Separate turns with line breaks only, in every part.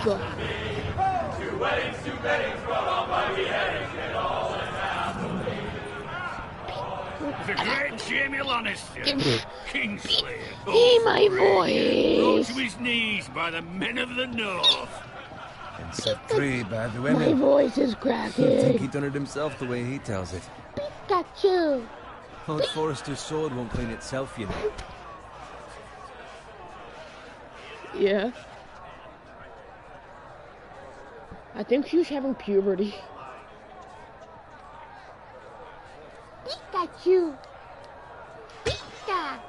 Go.
Two weddings brought on by beheadings, and all that's happening.
The great Jaime Lannister, Kingslayer.
Hey, my
Brought
voice.
to his knees by the men of the North.
And set free by the
My
women.
voice is
I think
cracking.
he done it himself the way he tells it.
Pikachu.
Lord Forrester's sword won't clean itself, you know.
Yeah. I think she was having puberty. Pikachu. Pika.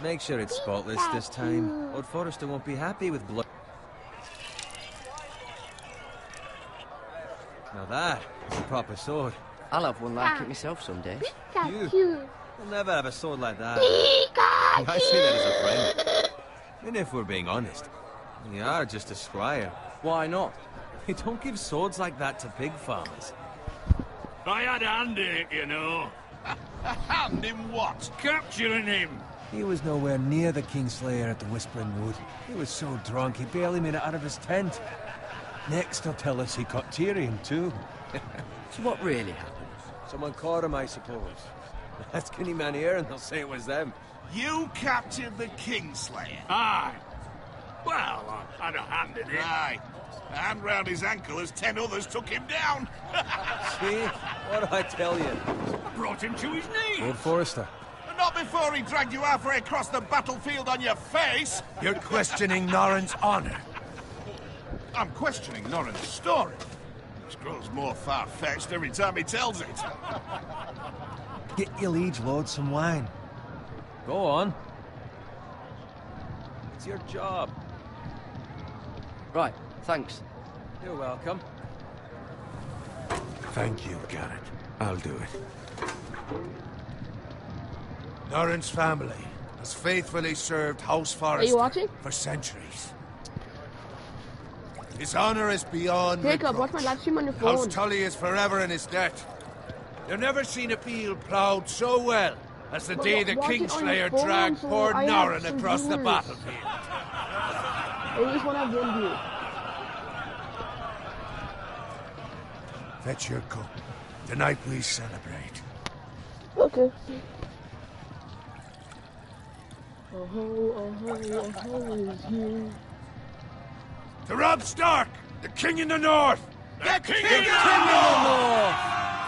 Make sure it's spotless this time. Lord Forrester won't be happy with blood. Now that is a proper sword.
I'll have one like it myself someday.
Pikachu.
You'll never have a sword like that.
Pikachu.
I say that as a friend. And if we're being honest, you are just a squire.
Why not?
You don't give swords like that to pig farmers.
I had a hand in it, you know.
A hand in what?
Capturing him.
He was nowhere near the Kingslayer at the Whispering Wood. He was so drunk he barely made it out of his tent. Next he'll tell us he caught Tyrion too.
So what really happened?
Someone caught him, I suppose. Ask any man here and they'll say it was them.
You captured the Kingslayer.
Aye. Well, I had a hand in it.
Aye. A hand round his ankle as 10 others took him down.
See? What did I tell you?
I brought him to his knees.
Lord Forrester.
Not before he dragged you halfway across the battlefield on your face.
You're questioning Norrin's honor.
I'm questioning Norrin's story. This grows more far-fetched every time he tells it.
Get your liege lord some wine. Go on. It's your job.
Right, thanks.
You're welcome.
Thank you, Garrett. I'll do it. Norrin's family has faithfully served House
Are you
Forrester
watching?
for centuries. His honor is beyond
Jacob, watch
reproach.
my live stream on your
House
phone.
Tully is forever in his debt. You've never seen a field plowed so well as the
But
day the
watch it on your
Kingslayer
phone
dragged
so
poor
I have
Norrin
some
across the
viewers.
battlefield.
I just want to have one view.
Fetch your cup. Tonight we celebrate.
Okay. Is here.
To Robb Stark, the King in the North!
The King
in the North!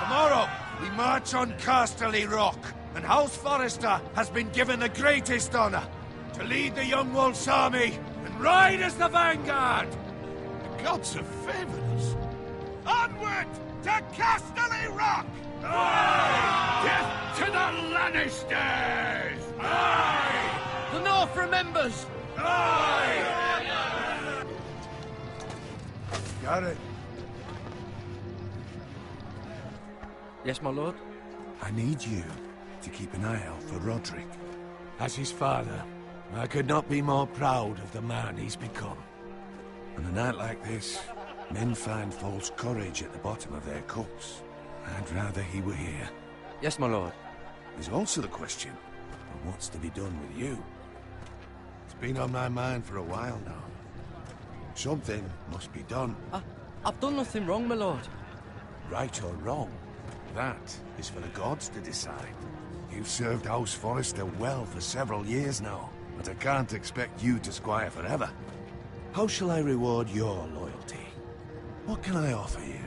Tomorrow, we march on Casterly Rock, and House Forrester has been given the greatest honor to lead the Young Wolf's army and ride as the vanguard!
The gods have favored us. Onward to Casterly Rock!
Death to the Lannisters!
Aye! The North remembers!
Got it.
Yes, my lord?
I need you to keep an eye out for Roderick. As his father, I could not be more proud of the man he's become. On a night like this, men find false courage at the bottom of their cups. I'd rather he were here.
Yes, my lord.
There's also the question of what's to be done with you. It's been on my mind for a while now. Something must be done.
I've done nothing wrong, my lord.
Right or wrong, that is for the gods to decide. You've served House Forrester well for several years now, but I can't expect you to squire forever. How shall I reward your loyalty? What can I offer you?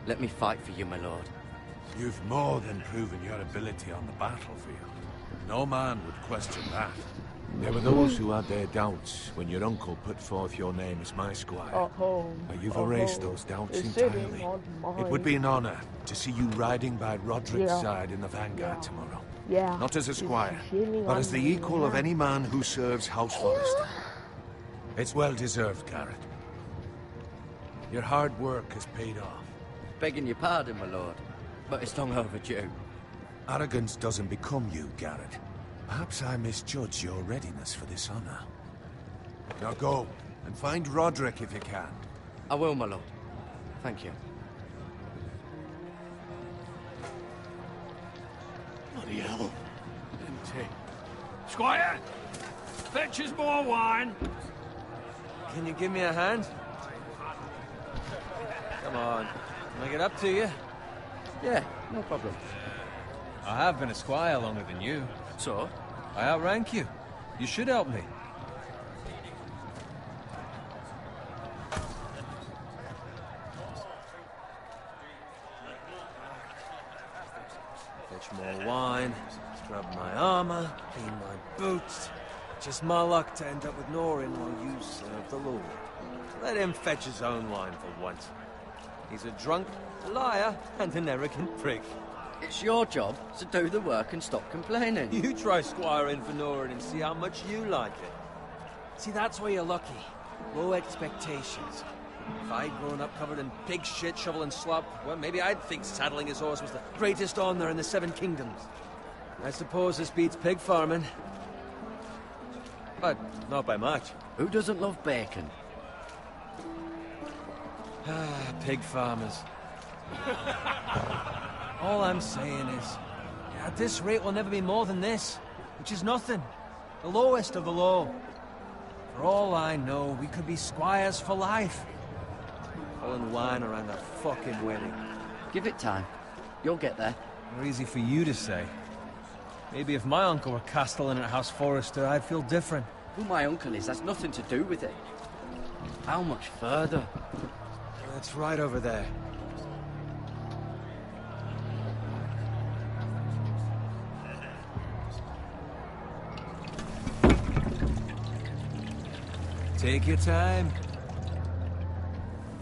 Let me fight for you, my lord.
You've more than proven your ability on the battlefield. No man would question that. There were those who had their doubts when your uncle put forth your name as my squire. But you've erased those doubts entirely. It would be an honor to see you riding by Roderick's side in the vanguard tomorrow.
Yeah.
Not as a squire,
Chilling
but
on
as the
me,
equal of any man who serves House Forrester. It's well deserved, Garrett. Your hard work has paid off.
Begging your pardon, my lord, but it's long overdue.
Arrogance doesn't become you, Garrett. Perhaps I misjudge your readiness for this honor. Now go, and find Roderick if you can.
I will, my lord. Thank you.
Bloody hell.
Empty. Squire, fetch us more wine.
Can you give me a hand? Come on. Can I get up to you?
Yeah, no problem.
I have been a squire longer than you.
So?
I outrank you. You should help me. Fetch more wine, scrub my armor, clean my boots. Just my luck to end up with Norin while you serve the Lord. Let him fetch his own wine for once. He's a drunk, a liar, and an arrogant prick.
It's your job to do the work and stop complaining.
You try squiring for Norin and see how much you like it. See, that's where you're lucky. Low expectations. If I'd grown up covered in pig shit, shovel and slop, well, maybe I'd think saddling his horse was the greatest honor in the Seven Kingdoms. I suppose this beats pig farming. But not by much.
Who doesn't love bacon?
Ah, pig farmers. All I'm saying is, at this rate we'll never be more than this, which is nothing. The lowest of the low. For all I know, we could be squires for life. Pulling wine around a fucking wedding.
Give it time. You'll get there.
More easy for you to say. Maybe if my uncle were castellan at House Forrester, I'd feel different.
Who my uncle is has nothing to do with it. How much further?
That's right over there. Take your time.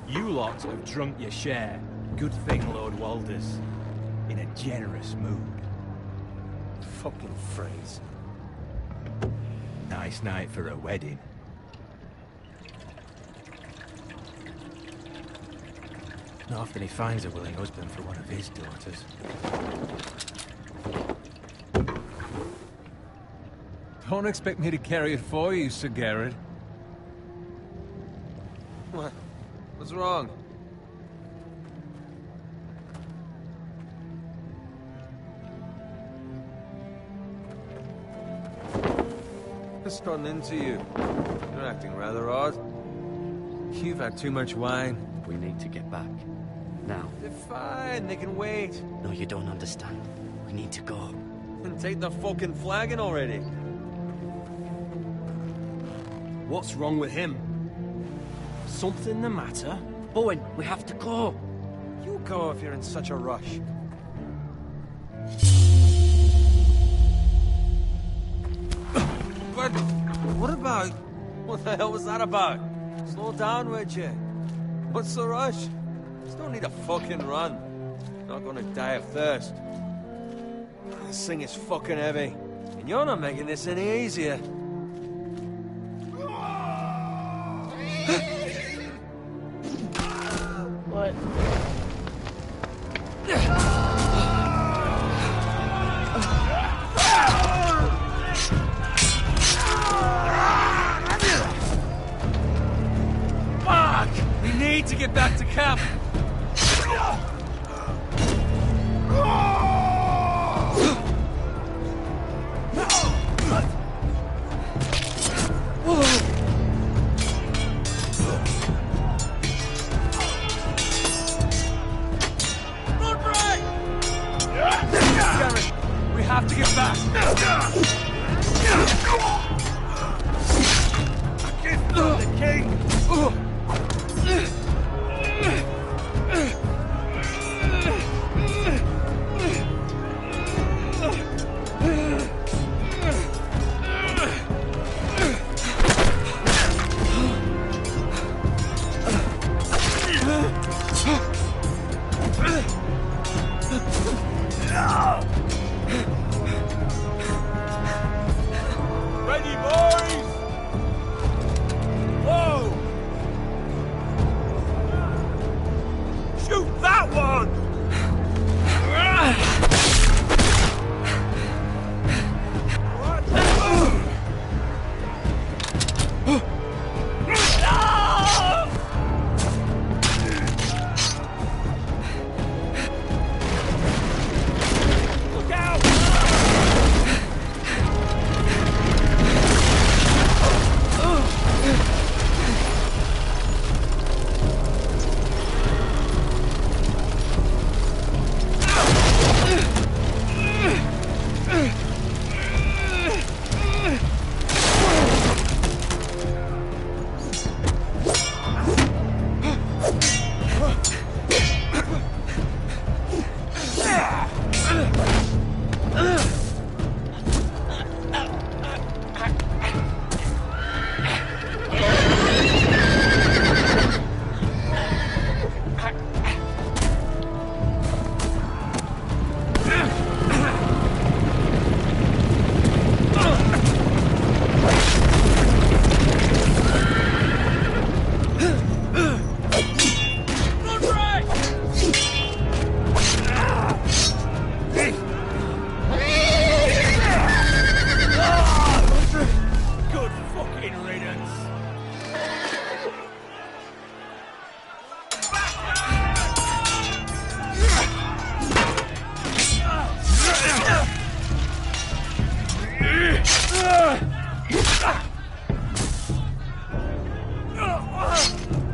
You lot have drunk your share. Good thing Lord Walder's in a generous mood.
Fucking phrase.
Nice night for a wedding. Not often he finds a willing husband for one of his daughters.
Don't expect me to carry it for you, Sir Garrett. What? What's wrong? What's gotten into you? You're acting rather odd. You've had too much wine.
We need to get back. Now.
They're fine, they can wait.
No, you don't understand. We need to go.
Then take the fucking flagon already.
What's wrong with him? Something the matter?
Bowen, we have to go.
You go if you're in such a rush. But what about? What the hell was that about? Slow down, would you? What's the rush? Just don't need a fucking run. Not gonna die of thirst. This thing is fucking heavy, and you're not making this any easier.
What?
Fuck! We need to get back to camp. We have to get back. Against the king.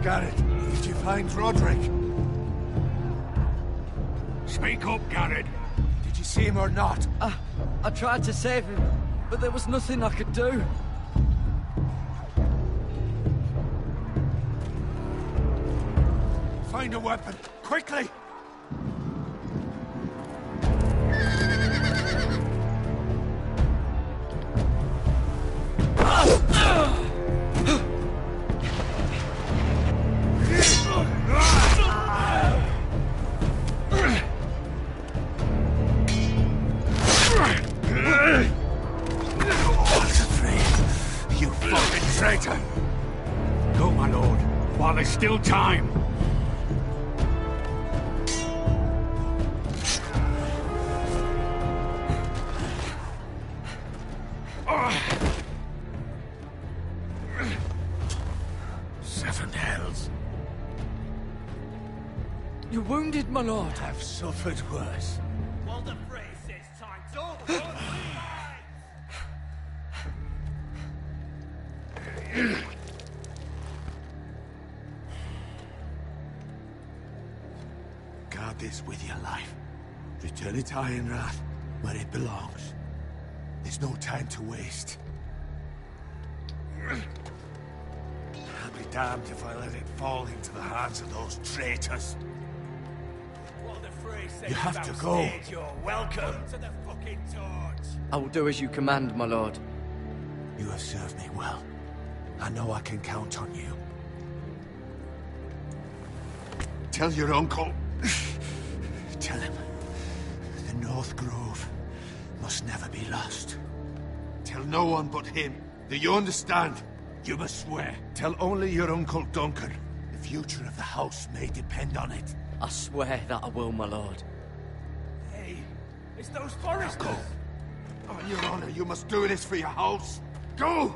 Garrett, did you find Roderick?
Speak up, Garrett.
Did you see him or not?
I tried to save him, but there was nothing I could do.
Find a weapon, quickly!
You fucking traitor! Go, my lord, while there's still time. Seven hells.
You're wounded, my lord.
I've suffered worse.
Walder Frey says time's over.
Guard this with your life. Return it to Ironrath, where it belongs. There's no time to waste. I'll be damned if I let it fall into the hands of those traitors.
Walder Frey says
You have to
about
go.
stage, you're welcome to the fucking torch.
I will do as you command, my lord.
You have served me well. I know I can count on you. Tell your uncle. Tell him. The North Grove must never be lost. Tell no one but him. Do you understand? You must swear. Tell only your Uncle Duncan. The future of the house may depend on it.
I swear that I will, my lord.
Hey, it's those foresters.
Go. On your honor, you must do this for your house. Go!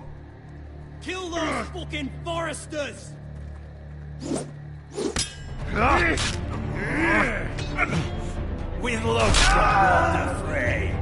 Kill those fucking foresters! With love from Walder Frey.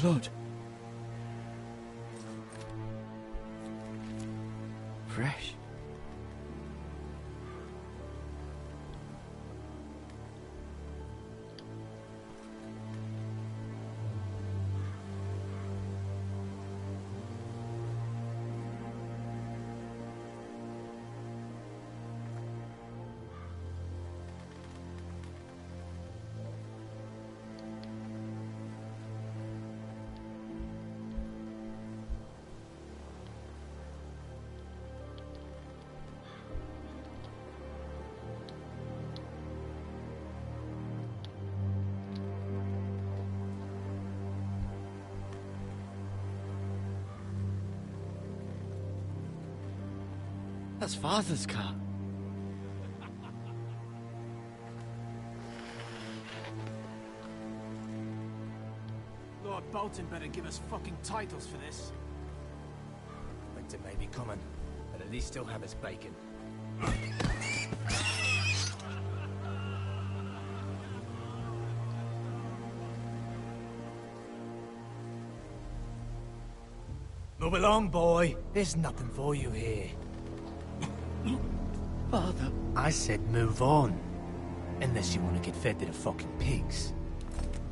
Blood. Fresh. That's Father's car.
Lord Bolton better give us fucking titles for this. Winter may be coming, but at least he'll have his bacon. Move along, boy. There's nothing for you here.
Father.
I said move on. Unless you want to get fed to the fucking pigs.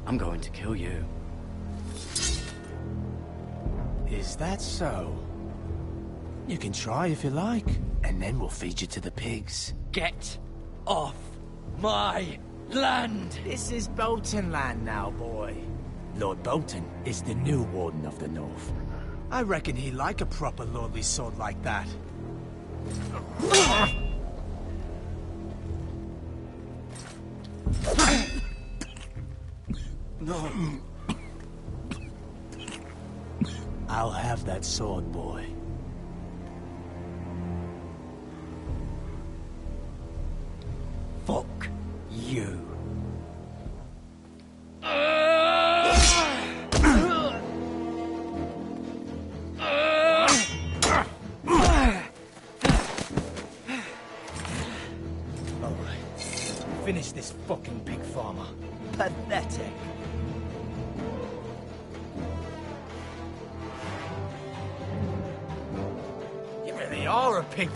I'm going to kill you.
Is that so? You can try if you like, and then we'll feed you to the pigs.
Get off my land!
This is Bolton land now, boy. Lord Bolton is the new Warden of the North. I reckon he like a proper lordly sword like that.
No.
I'll have that sword, boy.
Fuck you.
Finish this fucking pig farmer. Pathetic. You really are a pig.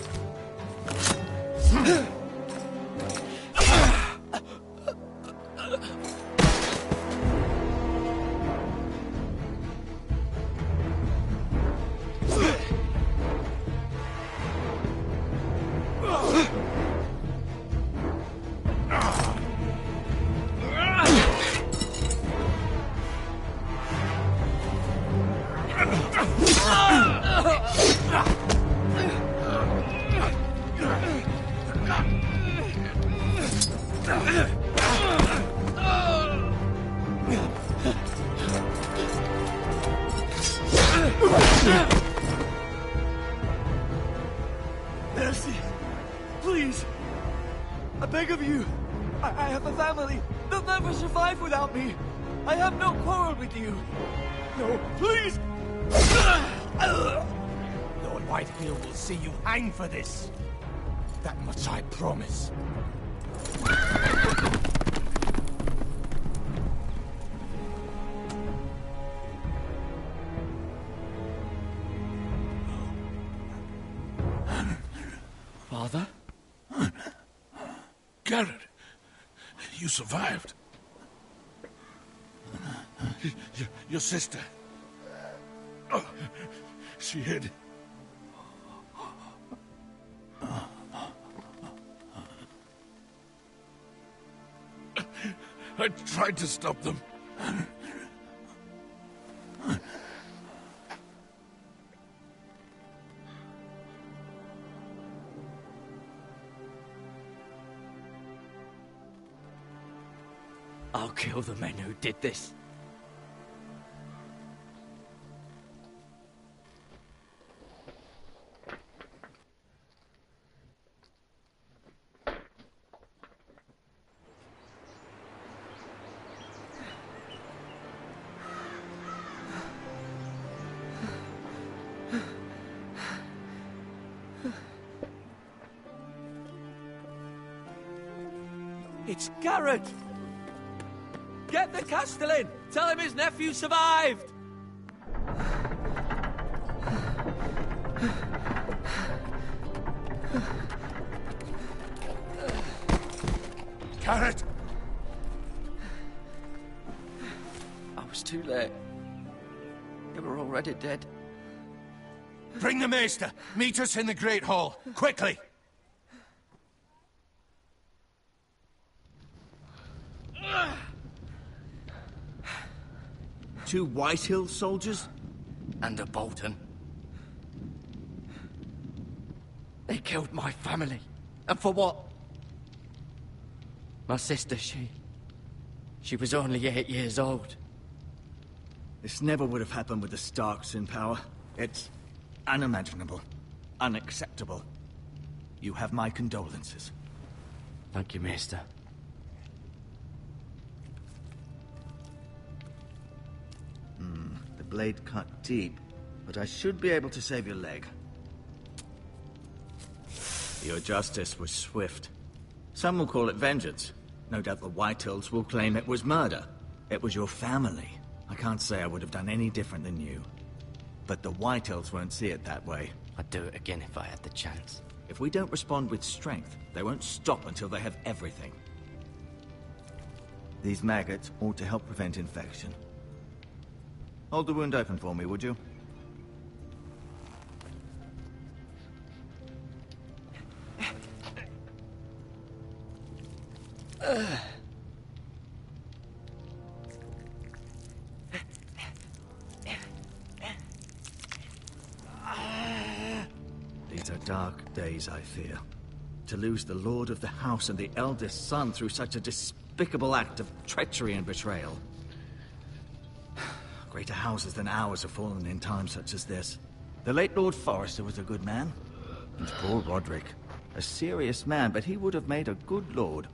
Mercy! Please! I beg of you! I have a family! They'll never survive without me! I have no quarrel with you! No, please!
Lord Whitehill will see you hang for this. That much I promise.
Father?
Garrett, you survived. Your sister. Oh, she hid. I tried to stop them.
I'll kill the men who did this.
It's Garrett! Get the Castellan! Tell him his nephew survived!
Garrett!
I was too late. They were already dead.
Bring the Maester! Meet us in the Great Hall, quickly!
Two Whitehill soldiers? And a Bolton. They killed my family. And for what? My sister, she was only 8 years old.
This never would have happened with the Starks in power. It's unimaginable. Unacceptable. You have my condolences.
Thank you, Maester.
The blade cut deep, but I should be able to save your leg. Your justice was swift. Some will call it vengeance. No doubt the Whitehills will claim it was murder. It was your family. I can't say I would have done any different than you. But the Whitehills won't see it that way.
I'd do it again if I had the chance.
If we don't respond with strength, they won't stop until they have everything. These maggots ought to help prevent infection. Hold the wound open for me, would you? These are dark days, I fear. To lose the lord of the house and the eldest son through such a despicable act of treachery and betrayal. Greater houses than ours have fallen in times such as this. The late Lord Forrester was a good man. And poor Roderick. A serious man, but he would have made a good lord.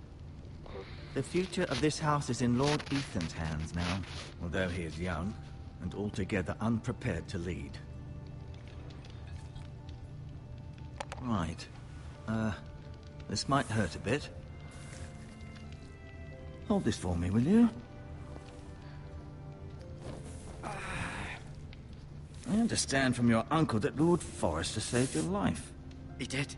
The future of this house is in Lord Ethan's hands now, although he is young and altogether unprepared to lead. Right. This might hurt a bit. Hold this for me, will you? I understand from your uncle that Lord Forrester saved your life.
He did.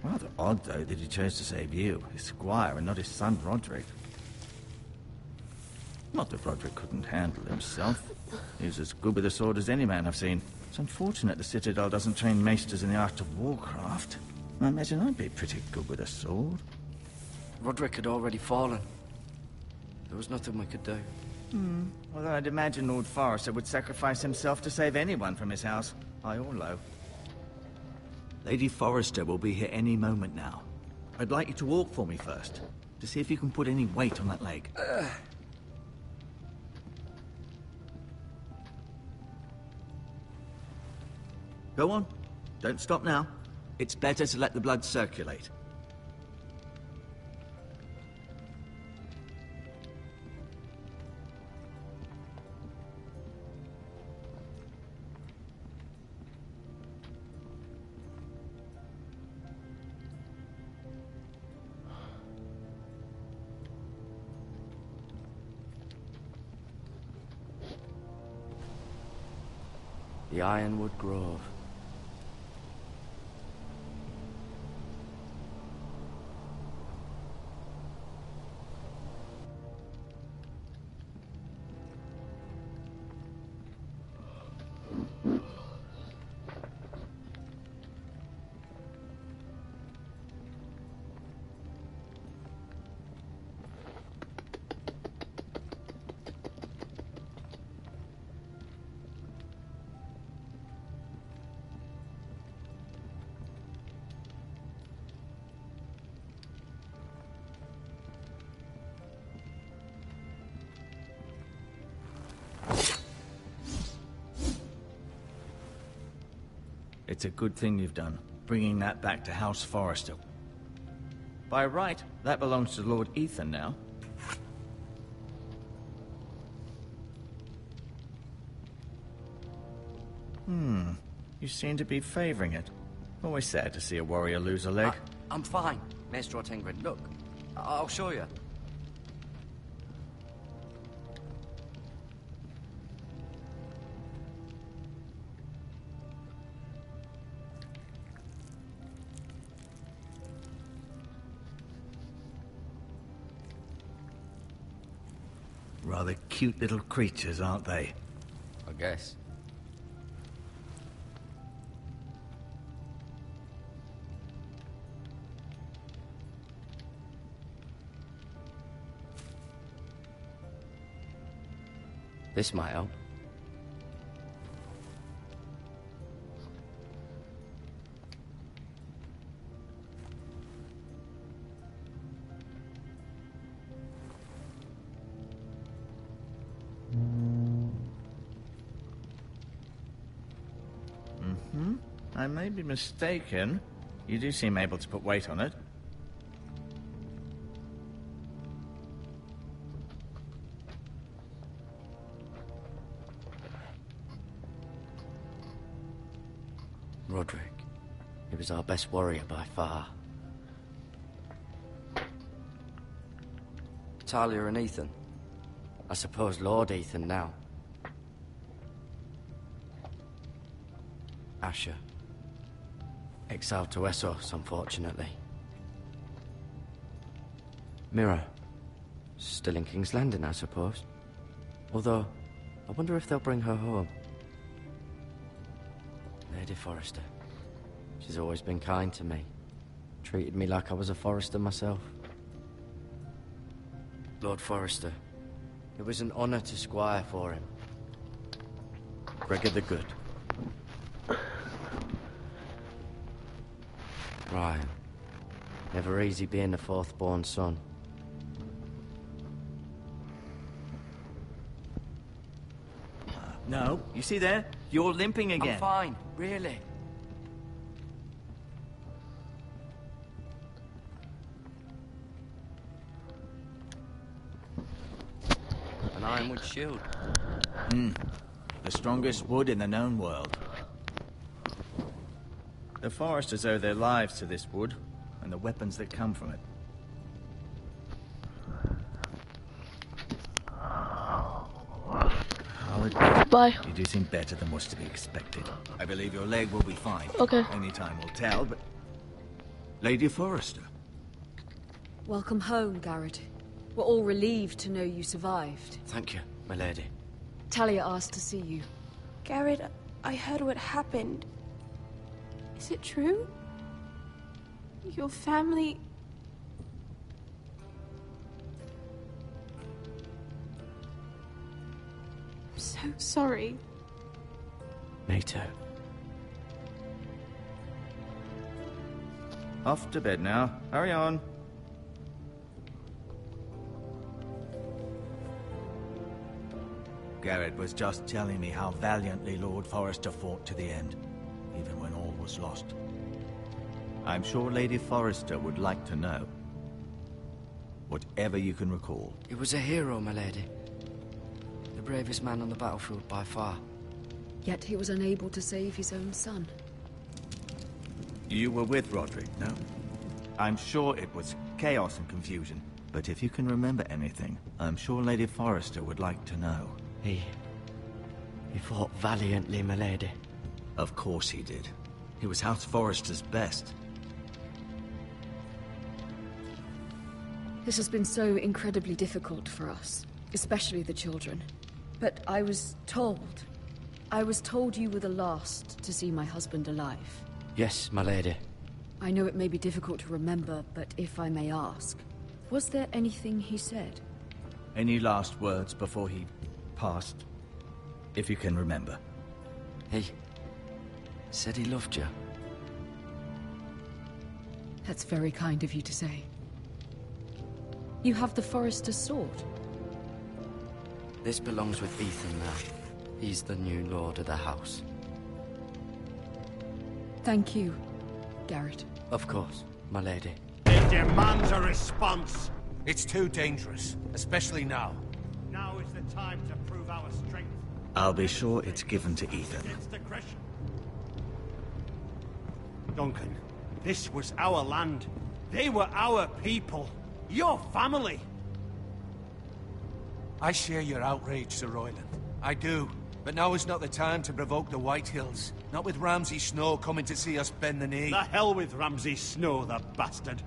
Rather odd, though, that he chose to save you, his squire, and not his son, Roderick. Not that Roderick couldn't handle himself. He was as good with a sword as any man I've seen. It's unfortunate the Citadel doesn't train maesters in the art of warcraft. I imagine I'd be pretty good with a sword.
Roderick had already fallen. There was nothing we could do.
Although I'd imagine Lord Forrester would sacrifice himself to save anyone from his house, high or low. Lady Forrester will be here any moment now. I'd like you to walk for me first, to see if you can put any weight on that leg. Go on. Don't stop now. It's better to let the blood circulate.
The Ironwood Grove.
It's a good thing you've done, bringing that back to House Forrester. By right, that belongs to Lord Ethan now. You seem to be favoring it. Always sad to see a warrior lose a leg.
I'm fine, Maester Ortengren. Look, I'll show you.
Rather cute little creatures, aren't they?
I guess. This might help.
I may be mistaken, You do seem able to put weight on it.
Roderick. He was our best warrior by far. Talia and Ethan. I suppose Lord Ethan now. Asher. Exiled to Essos, unfortunately. Mira. Still in King's Landing, I suppose. Although, I wonder if they'll bring her home. Lady Forrester. She's always been kind to me. Treated me like I was a Forrester myself. Lord Forrester. It was an honor to squire for him. Gregor the Good. Ryan. Never easy being the fourth-born son.
No, you see there? You're limping again.
I'm fine, really. An ironwood shield.
The strongest wood in the known world. The Foresters owe their lives to this wood, and the weapons that come from it.
Bye.
You do seem better than was to be expected. I believe your leg will be fine.
Okay.
Only time will tell, but... Lady Forrester.
Welcome home, Garrett. We're all relieved to know you survived.
Thank you, my lady.
Talia asked to see you.
Garrett, I heard what happened. Is it true? Your family... I'm so sorry.
Me too.
Off to bed now. Hurry on. Garrett was just telling me how valiantly Lord Forrester fought to the end, even when all was lost. I'm sure Lady Forrester would like to know. Whatever you can recall.
He was a hero, my lady. The bravest man on the battlefield by far.
Yet he was unable to save his own son.
You were with Roderick, no? I'm sure it was chaos and confusion, but if you can remember anything, I'm sure Lady Forrester would like to know.
He fought valiantly, my lady.
Of course he did. He was House Forrester's best.
This has been so incredibly difficult for us, especially the children. But I was told you were the last to see my husband alive.
Yes, my lady.
I know it may be difficult to remember, but if I may ask, was there anything he said?
Any last words before he passed? If you can remember.
He said he loved you.
That's very kind of you to say. You have the Forrester's sword.
This belongs with Ethan now. He's the new lord of the house.
Thank you, Garrett.
Of course, my lady.
It demands a response. It's too dangerous, especially now. Now is the time to prove our strength.
I'll be sure it's given to Ethan.
Against aggression. Duncan, this was our land. They were our people. Your family. I share your outrage, Sir Royland. I do. But now is not the time to provoke the Whitehills. Not with Ramsay Snow coming to see us bend the knee. The hell with Ramsay Snow, the bastard.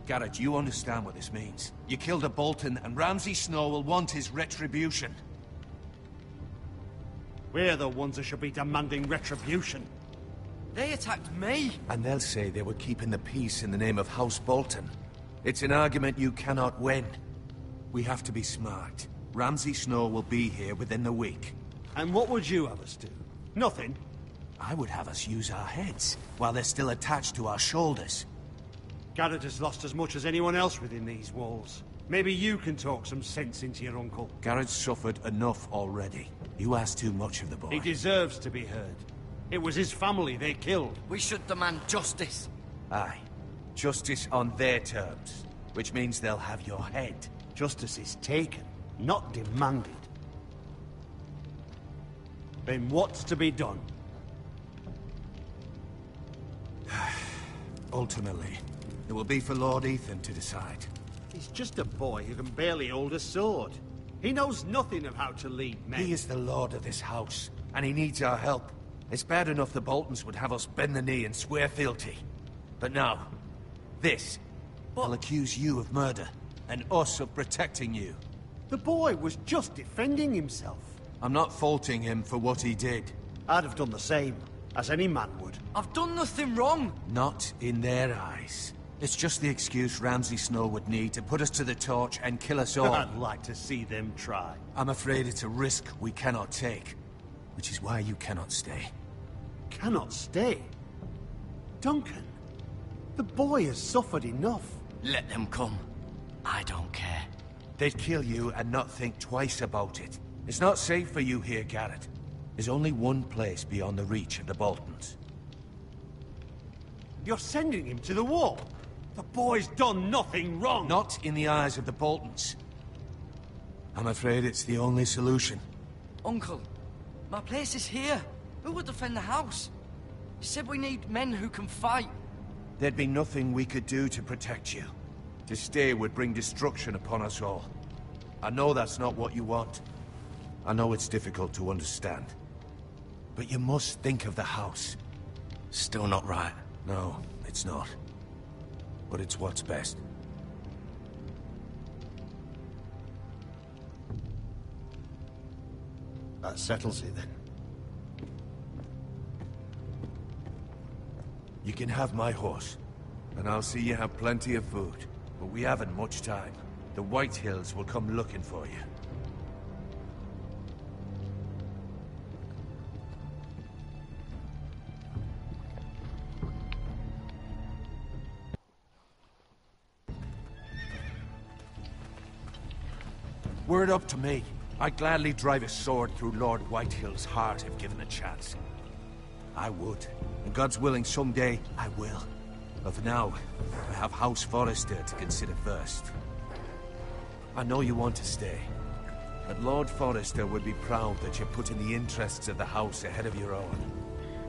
Garrett, you understand what this means. You killed a Bolton, and Ramsay Snow will want his retribution. We're the ones that should be demanding retribution.
They attacked me!
And they'll say they were keeping the peace in the name of House Bolton. It's an argument you cannot win. We have to be smart. Ramsay Snow will be here within the week. And what would you have us do? Nothing. I would have us use our heads, while they're still attached to our shoulders. Garrett has lost as much as anyone else within these walls. Maybe you can talk some sense into your uncle. Garrett's suffered enough already. You ask too much of the boy. He deserves to be heard.
It was his family they killed.
We should demand justice.
Aye. Justice on their terms, which means they'll have your head.
Justice is taken, not demanded. Then what's to be done?
Ultimately, it will be for Lord Ethan to decide.
He's just a boy who can barely hold a sword. He knows nothing of how to lead men.
He is the lord of this house, and he needs our help. It's bad enough the Boltons would have us bend the knee and swear fealty. But now, this will accuse you of murder, and us of protecting you.
The boy was just defending himself.
I'm not faulting him for what he did.
I'd have done the same, as any man would.
I've done nothing wrong.
Not in their eyes. It's just the excuse Ramsay Snow would need to put us to the torch and kill us all.
I'd like to see them try.
I'm afraid it's a risk we cannot take, which is why you cannot stay.
Cannot stay? Duncan, the boy has suffered enough.
Let them come. I don't care.
They'd kill you and not think twice about it. It's not safe for you here, Garrett. There's only one place beyond the reach of the Boltons.
You're sending him to the wall? The boy's done nothing wrong!
Not in the eyes of the Boltons. I'm afraid it's the only solution.
Uncle, my place is here. Who will defend the house? You said we need men who can fight.
There'd be nothing we could do to protect you. To stay would bring destruction upon us all. I know that's not what you want. I know it's difficult to understand. But you must think of the house.
Still not right.
No, it's not. But it's what's best.
That settles it then.
You can have my horse, and I'll see you have plenty of food. But we haven't much time. The White Hills will come looking for you. Were it up to me, I'd gladly drive a sword through Lord Whitehill's heart if given a chance. I would, and God's willing someday I will. But for now, I have House Forrester to consider first. I know you want to stay, but Lord Forrester would be proud that you're putting the interests of the house ahead of your own.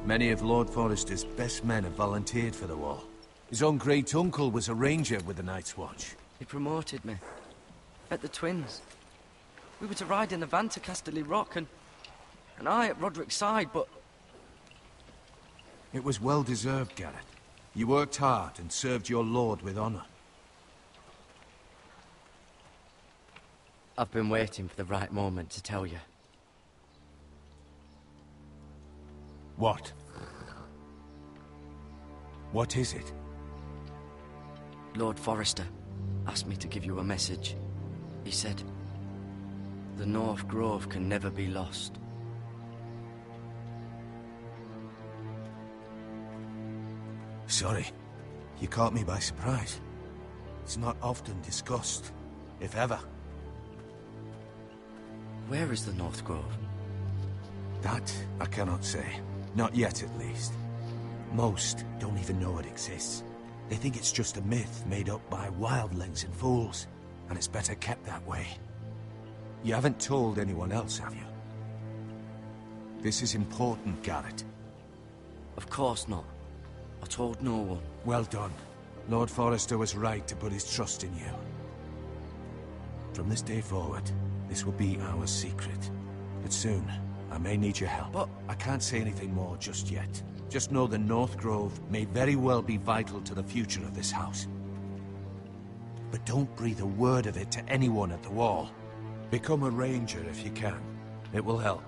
Many of Lord Forrester's best men have volunteered for the war. His own great-uncle was a ranger with the Night's Watch.
He promoted me. At the Twins. We were to ride in the van to Casterly Rock, and I at Roderick's side, but...
It was well-deserved, Garrett. You worked hard and served your lord with honor.
I've been waiting for the right moment to tell you.
What? What is it?
Lord Forrester asked me to give you a message. He said, the North Grove can never be lost.
Sorry. You caught me by surprise. It's not often discussed, if ever.
Where is the North Grove?
That I cannot say. Not yet, at least. Most don't even know it exists. They think it's just a myth made up by wildlings and fools, and it's better kept that way. You haven't told anyone else, have you? This is important, Garrett.
Of course not. I told no one.
Well done. Lord Forrester was right to put his trust in you. From this day forward, this will be our secret. But soon, I may need your help.
But
I can't say anything more just yet. Just know the North Grove may very well be vital to the future of this house. But don't breathe a word of it to anyone at the wall. Become a ranger if you can. It will help.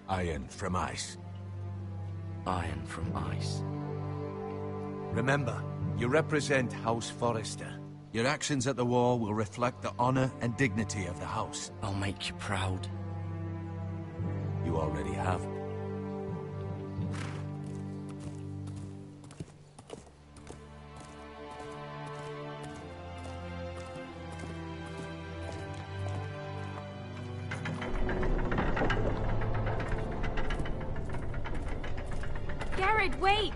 Iron from ice.
Iron from ice.
Remember, you represent House Forrester. Your actions at the war will reflect the honor and dignity of the house.
I'll make you proud.
You already have.
Garrett, wait!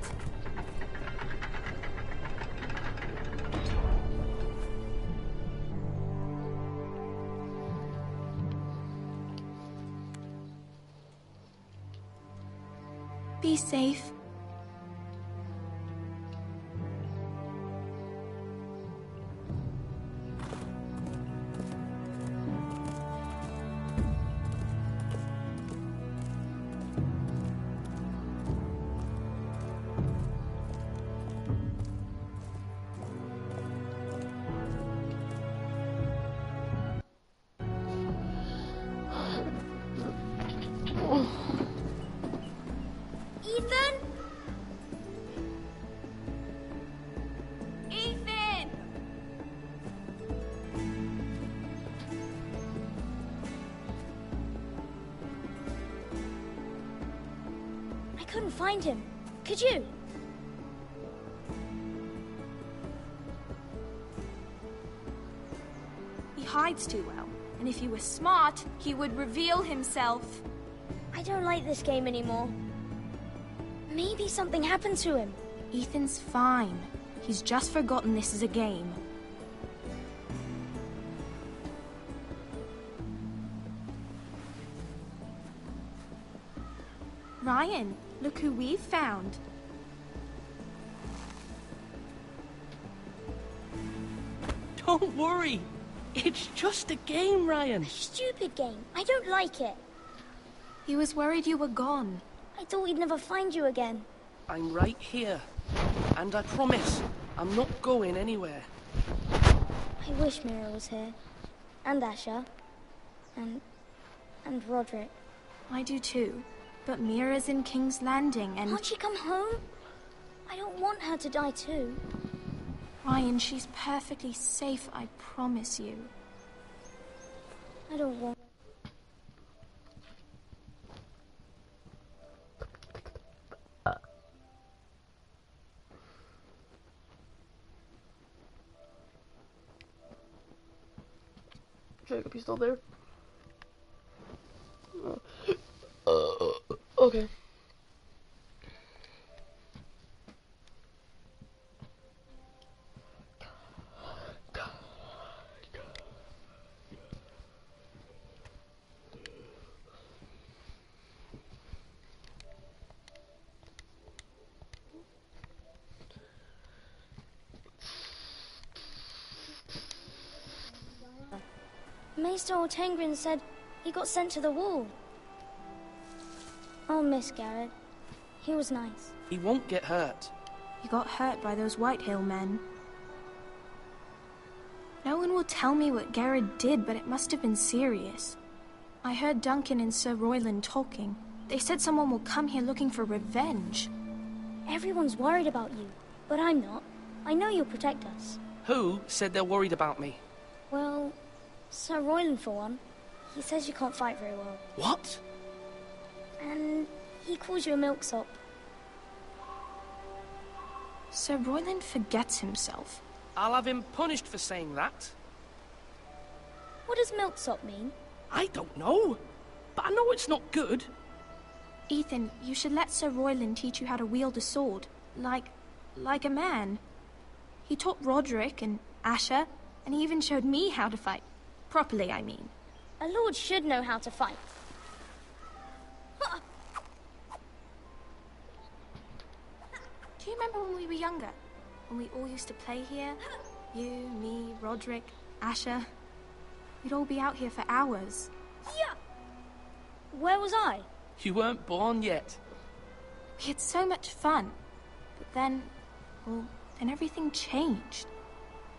Be safe.
Ethan? Ethan!
I couldn't find him. Could you?
He hides too well, and if he were smart, he would reveal himself.
I don't like this game anymore. Maybe something happened to him.
Ethan's fine. He's just forgotten this is a game. Ryan, look who we've found.
Don't worry. It's just a game, Ryan.
A stupid game. I don't like it.
He was worried you were gone.
I thought we'd never find you again.
I'm right here. And I promise, I'm not going anywhere.
I wish Mira was here. And Asher. And Roderick.
I do too. But Mira's in King's Landing and...
Can't she come home? I don't want her to die too.
Ryan, she's perfectly safe, I promise you.
I don't want...
Jacob, you still there? Okay.
Maester Ortengrin said he got sent to the wall. I'll miss Garrett. He was nice.
He won't get hurt.
He got hurt by those Whitehill men. No one will tell me what Garrett did, but it must have been serious. I heard Duncan and Sir Royland talking. They said someone will come here looking for revenge.
Everyone's worried about you, but I'm not. I know you'll protect us.
Who said they're worried about me?
Well, Sir Royland for one. He says you can't fight very well.
What?
And he calls you a milksop.
Sir Royland forgets himself.
I'll have him punished for saying that.
What does milksop mean?
I don't know, but I know it's not good.
Ethan, you should let Sir Royland teach you how to wield a sword. Like a man. He taught Roderick and Asher, and he even showed me how to fight. Properly, I mean.
A lord should know how to fight.
Do you remember when we were younger? When we all used to play here? You, me, Roderick, Asher. We'd all be out here for hours.
Yeah. Where was I?
You weren't born yet.
We had so much fun. But then, well, then everything changed.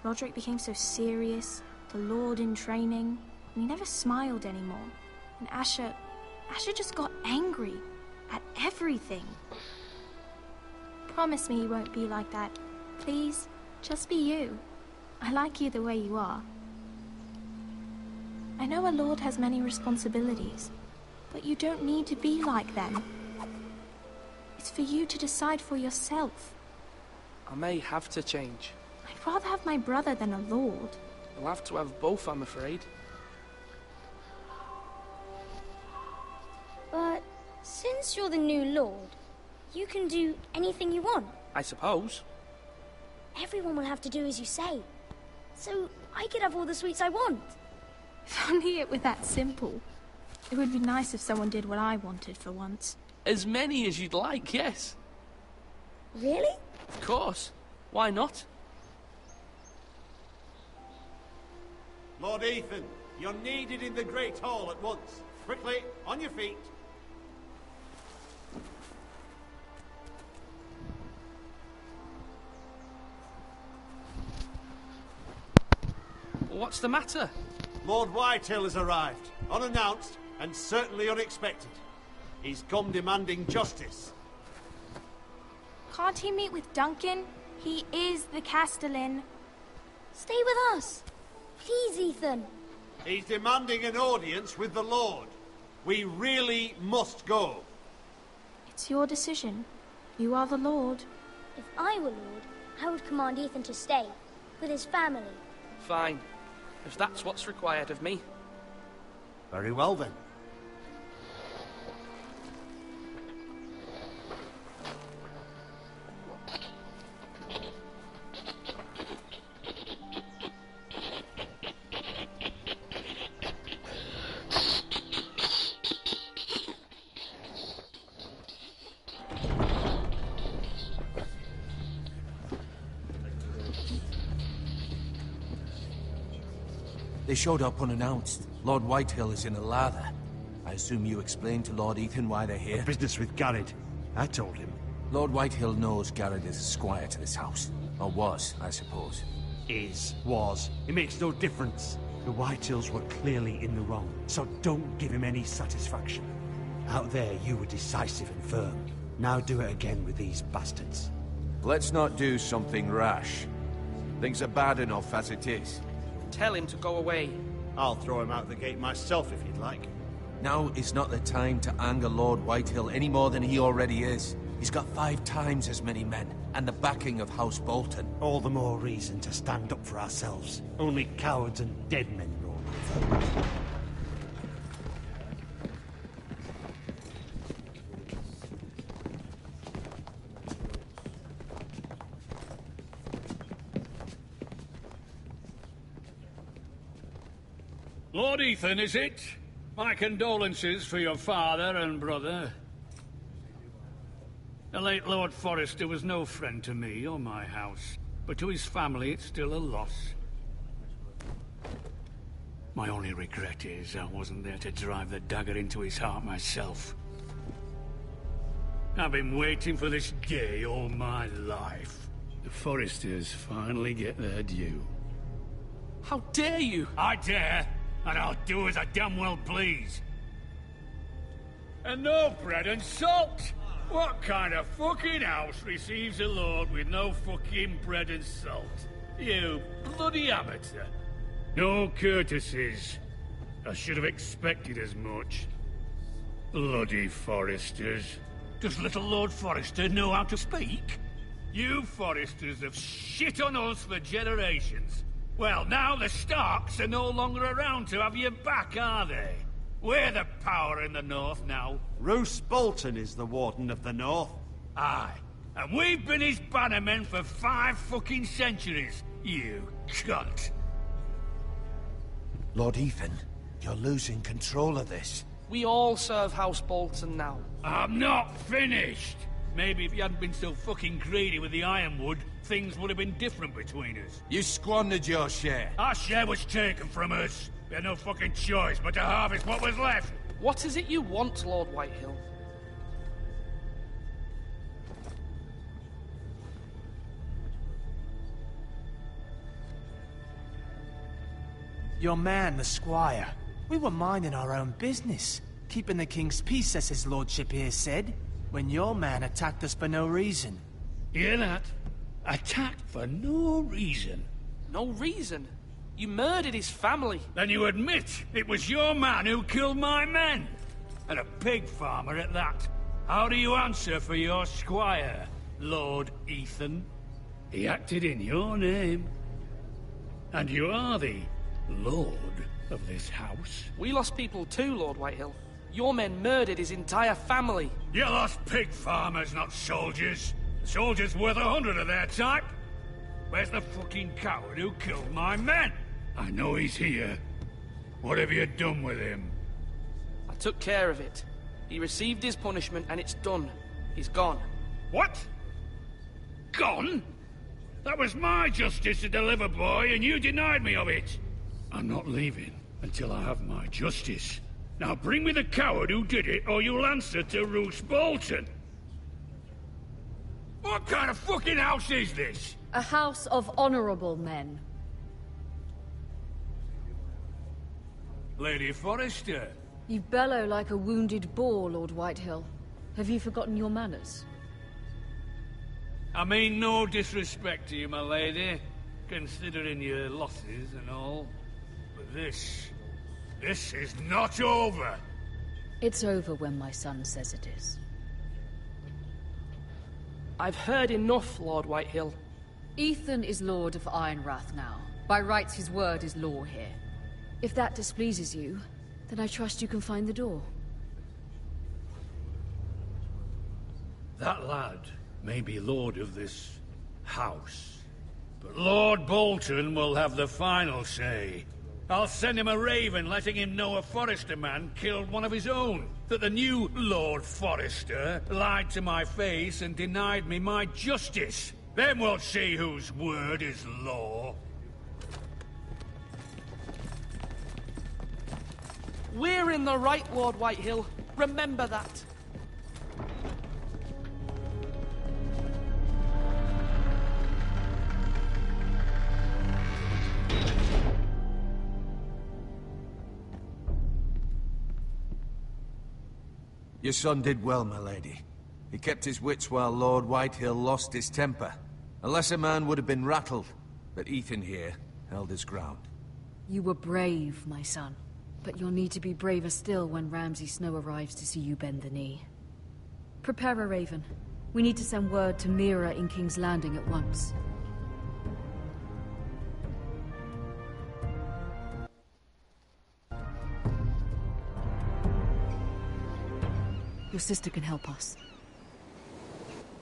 Roderick became so serious, the Lord in training, and he never smiled anymore. And Asher just got angry at everything. Promise me you won't be like that. Please, just be you. I like you the way you are. I know a lord has many responsibilities, but you don't need to be like them. It's for you to decide for yourself.
I may have to change.
I'd rather have my brother than a lord.
You'll have to have both, I'm afraid.
But since you're the new lord, You can do anything you want.
I suppose.
Everyone will have to do as you say. So I could have all the sweets I want.
If only it were that simple. It would be nice if someone did what I wanted for once.
As many as you'd like, yes.
Really?
Of course. Why not?
Lord Ethan, you're needed in the Great Hall at once. Quickly, on your feet.
What's the matter?
Lord Whitehill has arrived, unannounced and certainly unexpected. He's come demanding justice.
Can't he meet with Duncan? He is the Castellan.
Stay with us. Please, Ethan.
He's demanding an audience with the Lord. We really must go.
It's your decision. You are the Lord.
If I were Lord, I would command Ethan to stay, with his family.
Fine. If that's what's required of me.
Very well, then.
They showed up unannounced. Lord Whitehill is in a lather. I assume you explained to Lord Ethan why they're here?
The business with Garrett. I told him.
Lord Whitehill knows Garrett is a squire to this house. Or was, I suppose.
Was. It makes no difference. The Whitehills were clearly in the wrong, so don't give him any satisfaction. Out there, you were decisive and firm. Now do it again with these bastards.
Let's not do something rash. Things are bad enough as it is.
Tell him to go away.
I'll throw him out the gate myself if you'd like.
Now is not the time to anger Lord Whitehill any more than he already is. He's got 5 times as many men, and the backing of House Bolton.
All the more reason to stand up for ourselves. Only cowards and dead men rule over.
Lord Ethan, is it? My condolences for your father and brother. The late Lord Forrester was no friend to me or my house, but to his family it's still a loss. My only regret is I wasn't there to drive the dagger into his heart myself. I've been waiting for this day all my life. The Forresters finally get their due.
How dare you?
I dare! And I'll do as I damn well please. And no bread and salt! What kind of fucking house receives a lord with no fucking bread and salt? You bloody amateur. No courtesies. I should have expected as much. Bloody Forresters. Does little Lord Forrester know how to speak? You Forresters have shit on us for generations. Well, now the Starks are no longer around to have you back, are they? We're the power in the north now.
Roose Bolton is the Warden of the North.
Aye. And we've been his bannermen for 5 fucking centuries, you cunt.
Lord Ethan, you're losing control of this.
We all serve House Bolton now.
I'm not finished! Maybe if you hadn't been so fucking greedy with the ironwood, things would have been different between us.
You squandered your share.
Our share was taken from us. We had no fucking choice but to harvest what was left.
What is it you want, Lord Whitehill?
Your man, the squire. We were minding our own business, keeping the king's peace, as his lordship here said, when your man attacked us for no reason.
Hear that? Attacked for no reason.
No reason? You murdered his family.
Then you admit it was your man who killed my men. And a pig farmer at that. How do you answer for your squire, Lord Ethan? He acted in your name. And you are the Lord of this house.
We lost people too, Lord Whitehill. Your men murdered his entire family.
You lost pig farmers, not soldiers. Soldiers worth 100 of their type. Where's the fucking coward who killed my men? I know he's here. What have you done with him?
I took care of it. He received his punishment and it's done. He's gone.
What? Gone? That was my justice to deliver, boy, and you denied me of it. I'm not leaving until I have my justice. Now bring me the coward who did it, or you'll answer to Roose Bolton. What kind of fucking house is this?
A house of honorable men.
Lady Forrester.
You bellow like a wounded boar, Lord Whitehill. Have you forgotten your manners?
I mean no disrespect to you, my lady, considering your losses and all. But this is not over.
It's over when my son says it is.
I've heard enough, Lord Whitehill.
Ethan is Lord of Ironrath now. By rights, his word is law here. If that displeases you, then I trust you can find the door.
That lad may be lord of this house, but Lord Bolton will have the final say. I'll send him a raven letting him know a Forrester man killed one of his own. That the new Lord Forrester lied to my face and denied me my justice. Then we'll see whose word is law.
We're in the right, Lord Whitehill. Remember that.
Your son did well, my lady. He kept his wits while Lord Whitehill lost his temper. A lesser man would have been rattled, but Ethan here held his ground.
You were brave, my son. But you'll need to be braver still when Ramsay Snow arrives to see you bend the knee. Prepare a raven. We need to send word to Mira in King's Landing at once. Your sister can help us.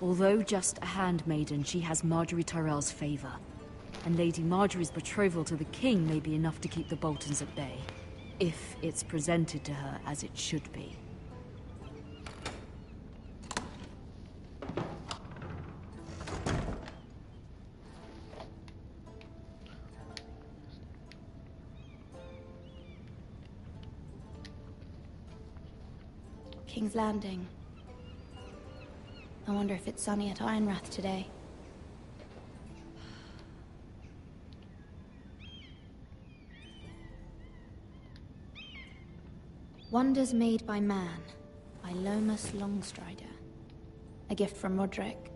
Although just a handmaiden, she has Marjorie Tyrell's favor. And Lady Marjorie's betrothal to the king may be enough to keep the Boltons at bay. If it's presented to her as it should be.
King's Landing. I wonder if it's sunny at Ironrath today. Wonders Made by Man, by Lomas Longstrider. A gift from Roderick.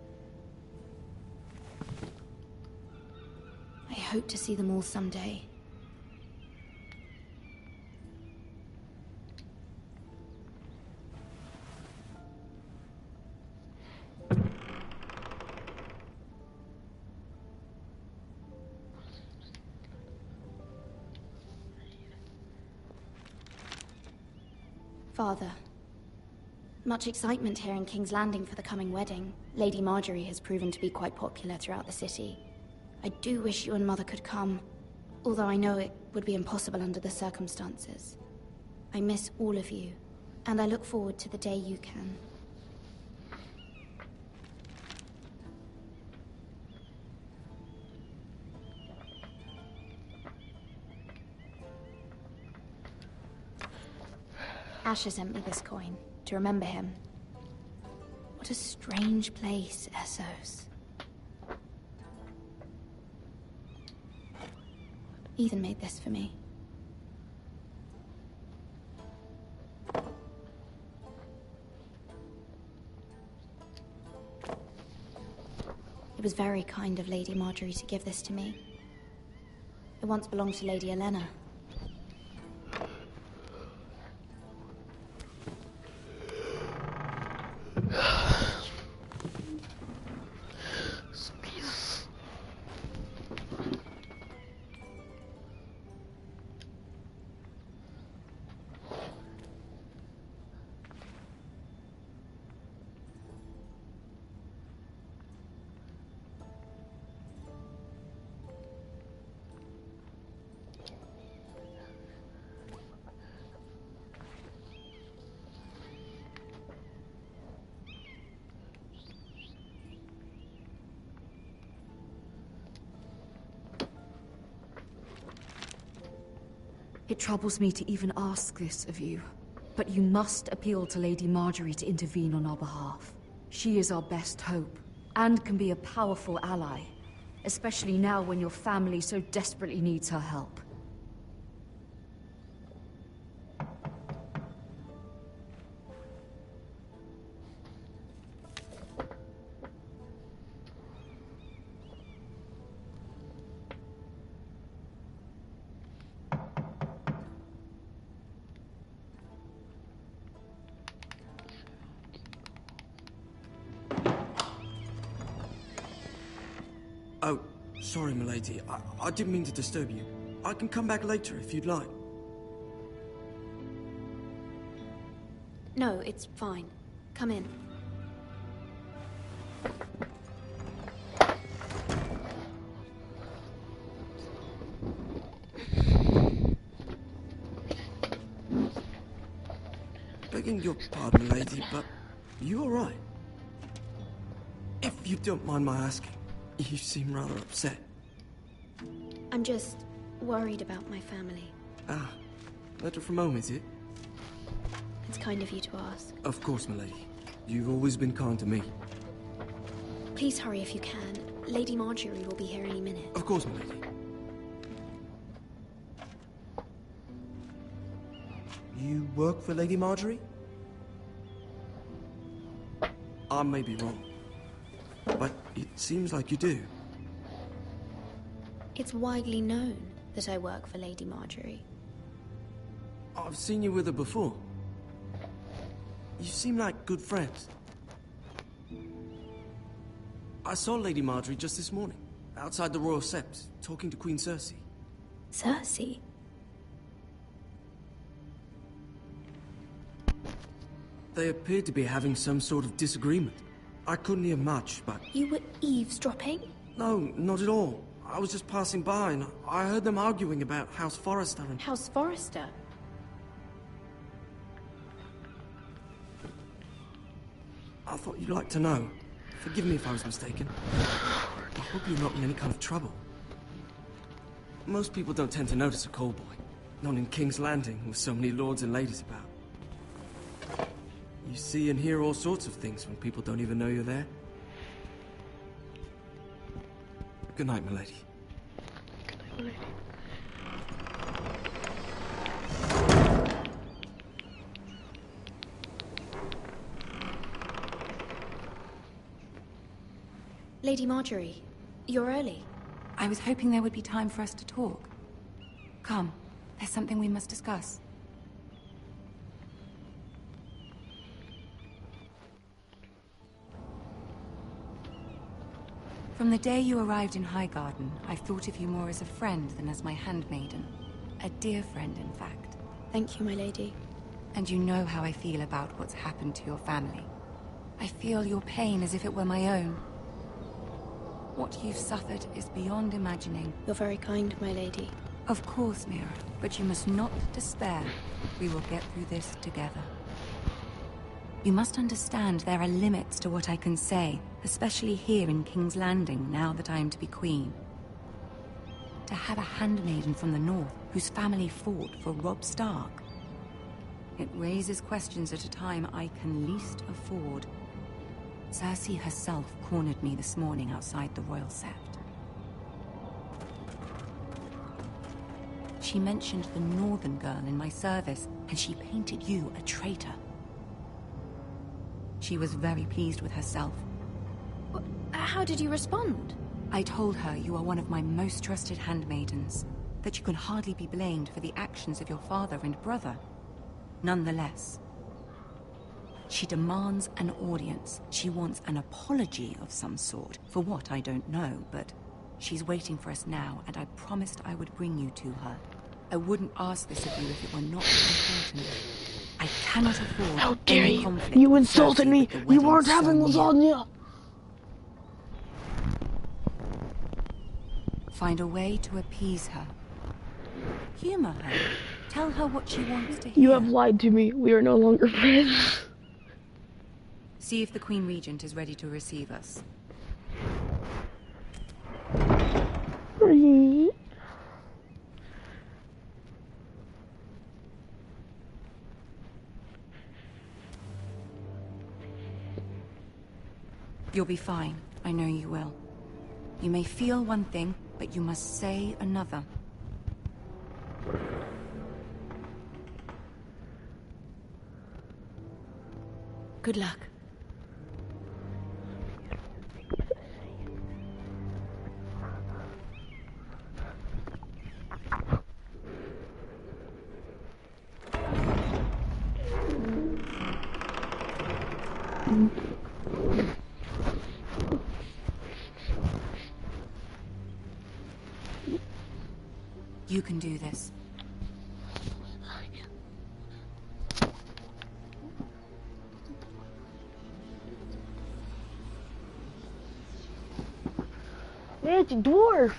I hope to see them all someday. Father. Much excitement here in King's Landing for the coming wedding. Lady Marjorie has proven to be quite popular throughout the city. I do wish you and Mother could come, although I know it would be impossible under the circumstances. I miss all of you, and I look forward to the day you can. Asher sent me this coin, to remember him. What a strange place, Essos. Ethan made this for me. It was very kind of Lady Marjorie to give this to me. It once belonged to Lady Elena.
It troubles me to even ask this of you, but you must appeal to Lady Marjorie to intervene on our behalf. She is our best hope, and can be a powerful ally, especially now when your family so desperately needs her help.
Oh, sorry, milady. I didn't mean to disturb you. I can come back later if you'd like.
No, it's fine. Come in.
Begging your pardon, milady, but you all right? If you don't mind my asking, you seem rather upset.
I'm just worried about my family.
Ah, letter from home, is it?
It's kind of you to ask.
Of course, milady. You've always been kind to me.
Please hurry if you can. Lady Marjorie will be here any minute.
Of course, milady. You work for Lady Marjorie? I may be wrong, but it seems like you do.
It's widely known that I work for Lady Marjorie.
I've seen you with her before. You seem like good friends. I saw Lady Marjorie just this morning, outside the Royal Sept, talking to Queen Cersei.
Cersei?
They appeared to be having some sort of disagreement. I couldn't hear much, but...
You were eavesdropping?
No, not at all. I was just passing by and I heard them arguing about House Forrester and...
House Forrester?
I thought you'd like to know. Forgive me if I was mistaken. I hope you're not in any kind of trouble. Most people don't tend to notice a call boy. Not in King's Landing, with so many lords and ladies about. You see and hear all sorts of things when people don't even know you're there. Good night, milady.
Good night, milady.
Lady Marjorie, you're early.
I was hoping there would be time for us to talk. Come, there's something we must discuss. From the day you arrived in Highgarden, I've thought of you more as a friend than as my handmaiden. A dear friend, in fact.
Thank you, my lady.
And you know how I feel about what's happened to your family. I feel your pain as if it were my own. What you've suffered is beyond imagining.
You're very kind, my lady.
Of course, Mira, but you must not despair. We will get through this together. You must understand there are limits to what I can say, especially here in King's Landing, now that I am to be queen. To have a handmaiden from the north, whose family fought for Robb Stark. It raises questions at a time I can least afford. Cersei herself cornered me this morning outside the Royal Sept. She mentioned the northern girl in my service, and she painted you a traitor. She was very pleased with herself.
How did you respond?
I told her you are one of my most trusted handmaidens, that you can hardly be blamed for the actions of your father and brother. Nonetheless, she demands an audience. She wants an apology of some sort. For what, I don't know, but she's waiting for us now, and I promised I would bring you to her. I wouldn't ask this of you if it were not important. I cannot afford.
How dare
any
you!
conflict
You
with
insulted
Cersei
me!
with the
We
wedding
weren't
so
having
near.
lasagna!
Find a way to appease her. Humor her. Tell her what she wants to hear.
You have lied to me. We are no longer friends.
See if the Queen Regent is ready to receive us. You'll be fine. I know you will. You may feel one thing, but you must say another.
Good luck.
You can do this.
It's a dwarf.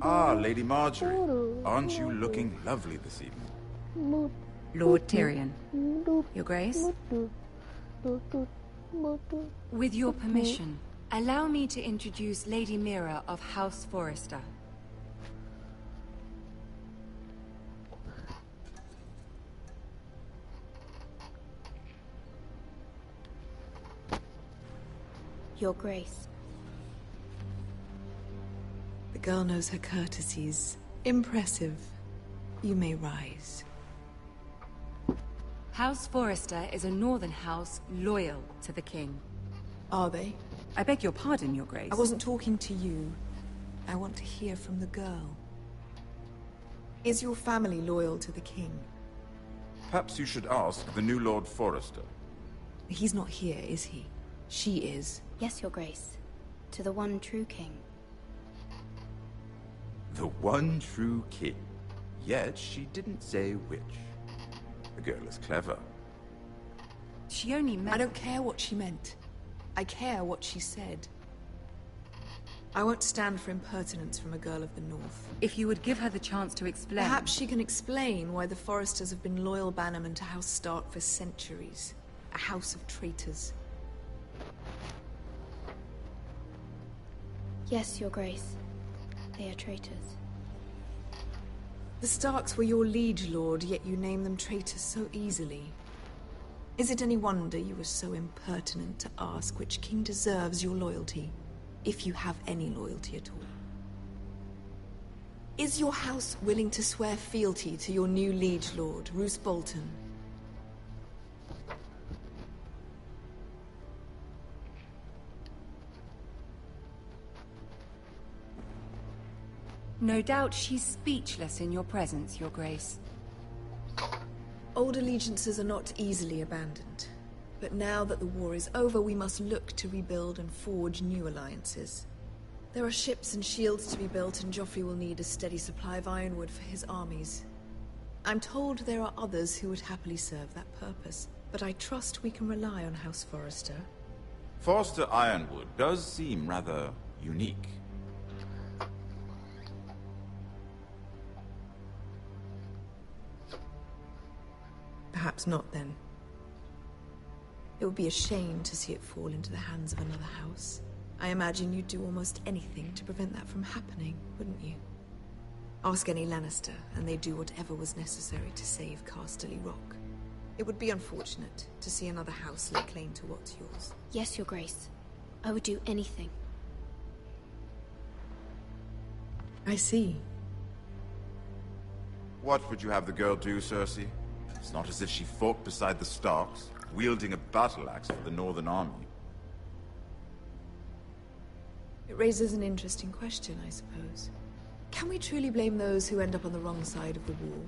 Ah, Lady Marjorie. Aren't you looking lovely this evening?
Lord Tyrion. Your Grace? With your permission, allow me to introduce Lady Mira of House Forrester.
Your Grace.
The girl knows her courtesies. Impressive. You may rise.
House Forrester is a northern house loyal to the king.
Are they?
I beg your pardon, Your Grace.
I wasn't talking to you. I want to hear from the girl. Is your family loyal to the king?
Perhaps you should ask the new Lord Forrester.
He's not here, is he? She is.
Yes, Your Grace. To the one true king.
The one true king. Yet she didn't say which. The girl is clever.
She only meant...
I don't care what she meant. I care what she said. I won't stand for impertinence from a girl of the North.
If you would give her the chance to explain...
Perhaps she can explain why the Forresters have been loyal bannermen to House Stark for centuries. A house of traitors.
Yes, Your Grace. They are traitors.
The Starks were your liege lord, yet you name them traitors so easily. Is it any wonder you were so impertinent to ask which king deserves your loyalty, if you have any loyalty at all? Is your house willing to swear fealty to your new liege lord, Roose Bolton?
No doubt she's speechless in your presence, Your Grace.
Old allegiances are not easily abandoned. But now that the war is over, we must look to rebuild and forge new alliances. There are ships and shields to be built, and Joffrey will need a steady supply of ironwood for his armies. I'm told there are others who would happily serve that purpose, but I trust we can rely on House Forrester.
Forrester Ironwood does seem rather unique.
Perhaps not, then. It would be a shame to see it fall into the hands of another house. I imagine you'd do almost anything to prevent that from happening, wouldn't you? Ask any Lannister, and they'd do whatever was necessary to save Casterly Rock. It would be unfortunate to see another house lay claim to what's yours.
Yes, Your Grace. I would do anything.
I see.
What would you have the girl do, Cersei? It's not as if she fought beside the Starks, wielding a battle axe for the Northern Army.
It raises an interesting question, I suppose. Can we truly blame those who end up on the wrong side of the war?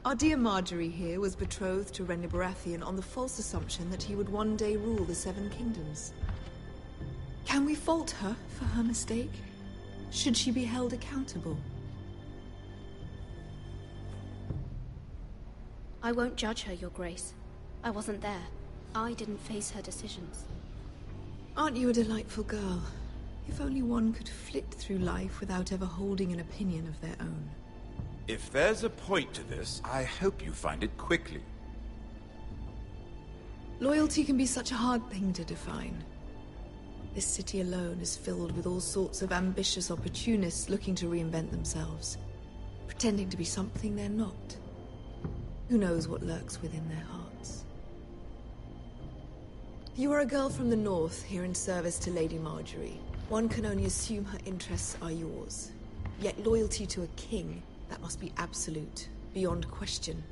Our dear Marjorie here was betrothed to Renly Baratheon on the false assumption that he would one day rule the Seven Kingdoms. Can we fault her for her mistake? Should she be held accountable?
I won't judge her, Your Grace. I wasn't there. I didn't face her decisions.
Aren't you a delightful girl? If only one could flit through life without ever holding an opinion of their own.
If there's a point to this, I hope you find it quickly.
Loyalty can be such a hard thing to define. This city alone is filled with all sorts of ambitious opportunists looking to reinvent themselves, pretending to be something they're not. Who knows what lurks within their hearts? You are a girl from the north, here in service to Lady Marjorie. One can only assume her interests are yours. Yet loyalty to a king, that must be absolute, beyond question.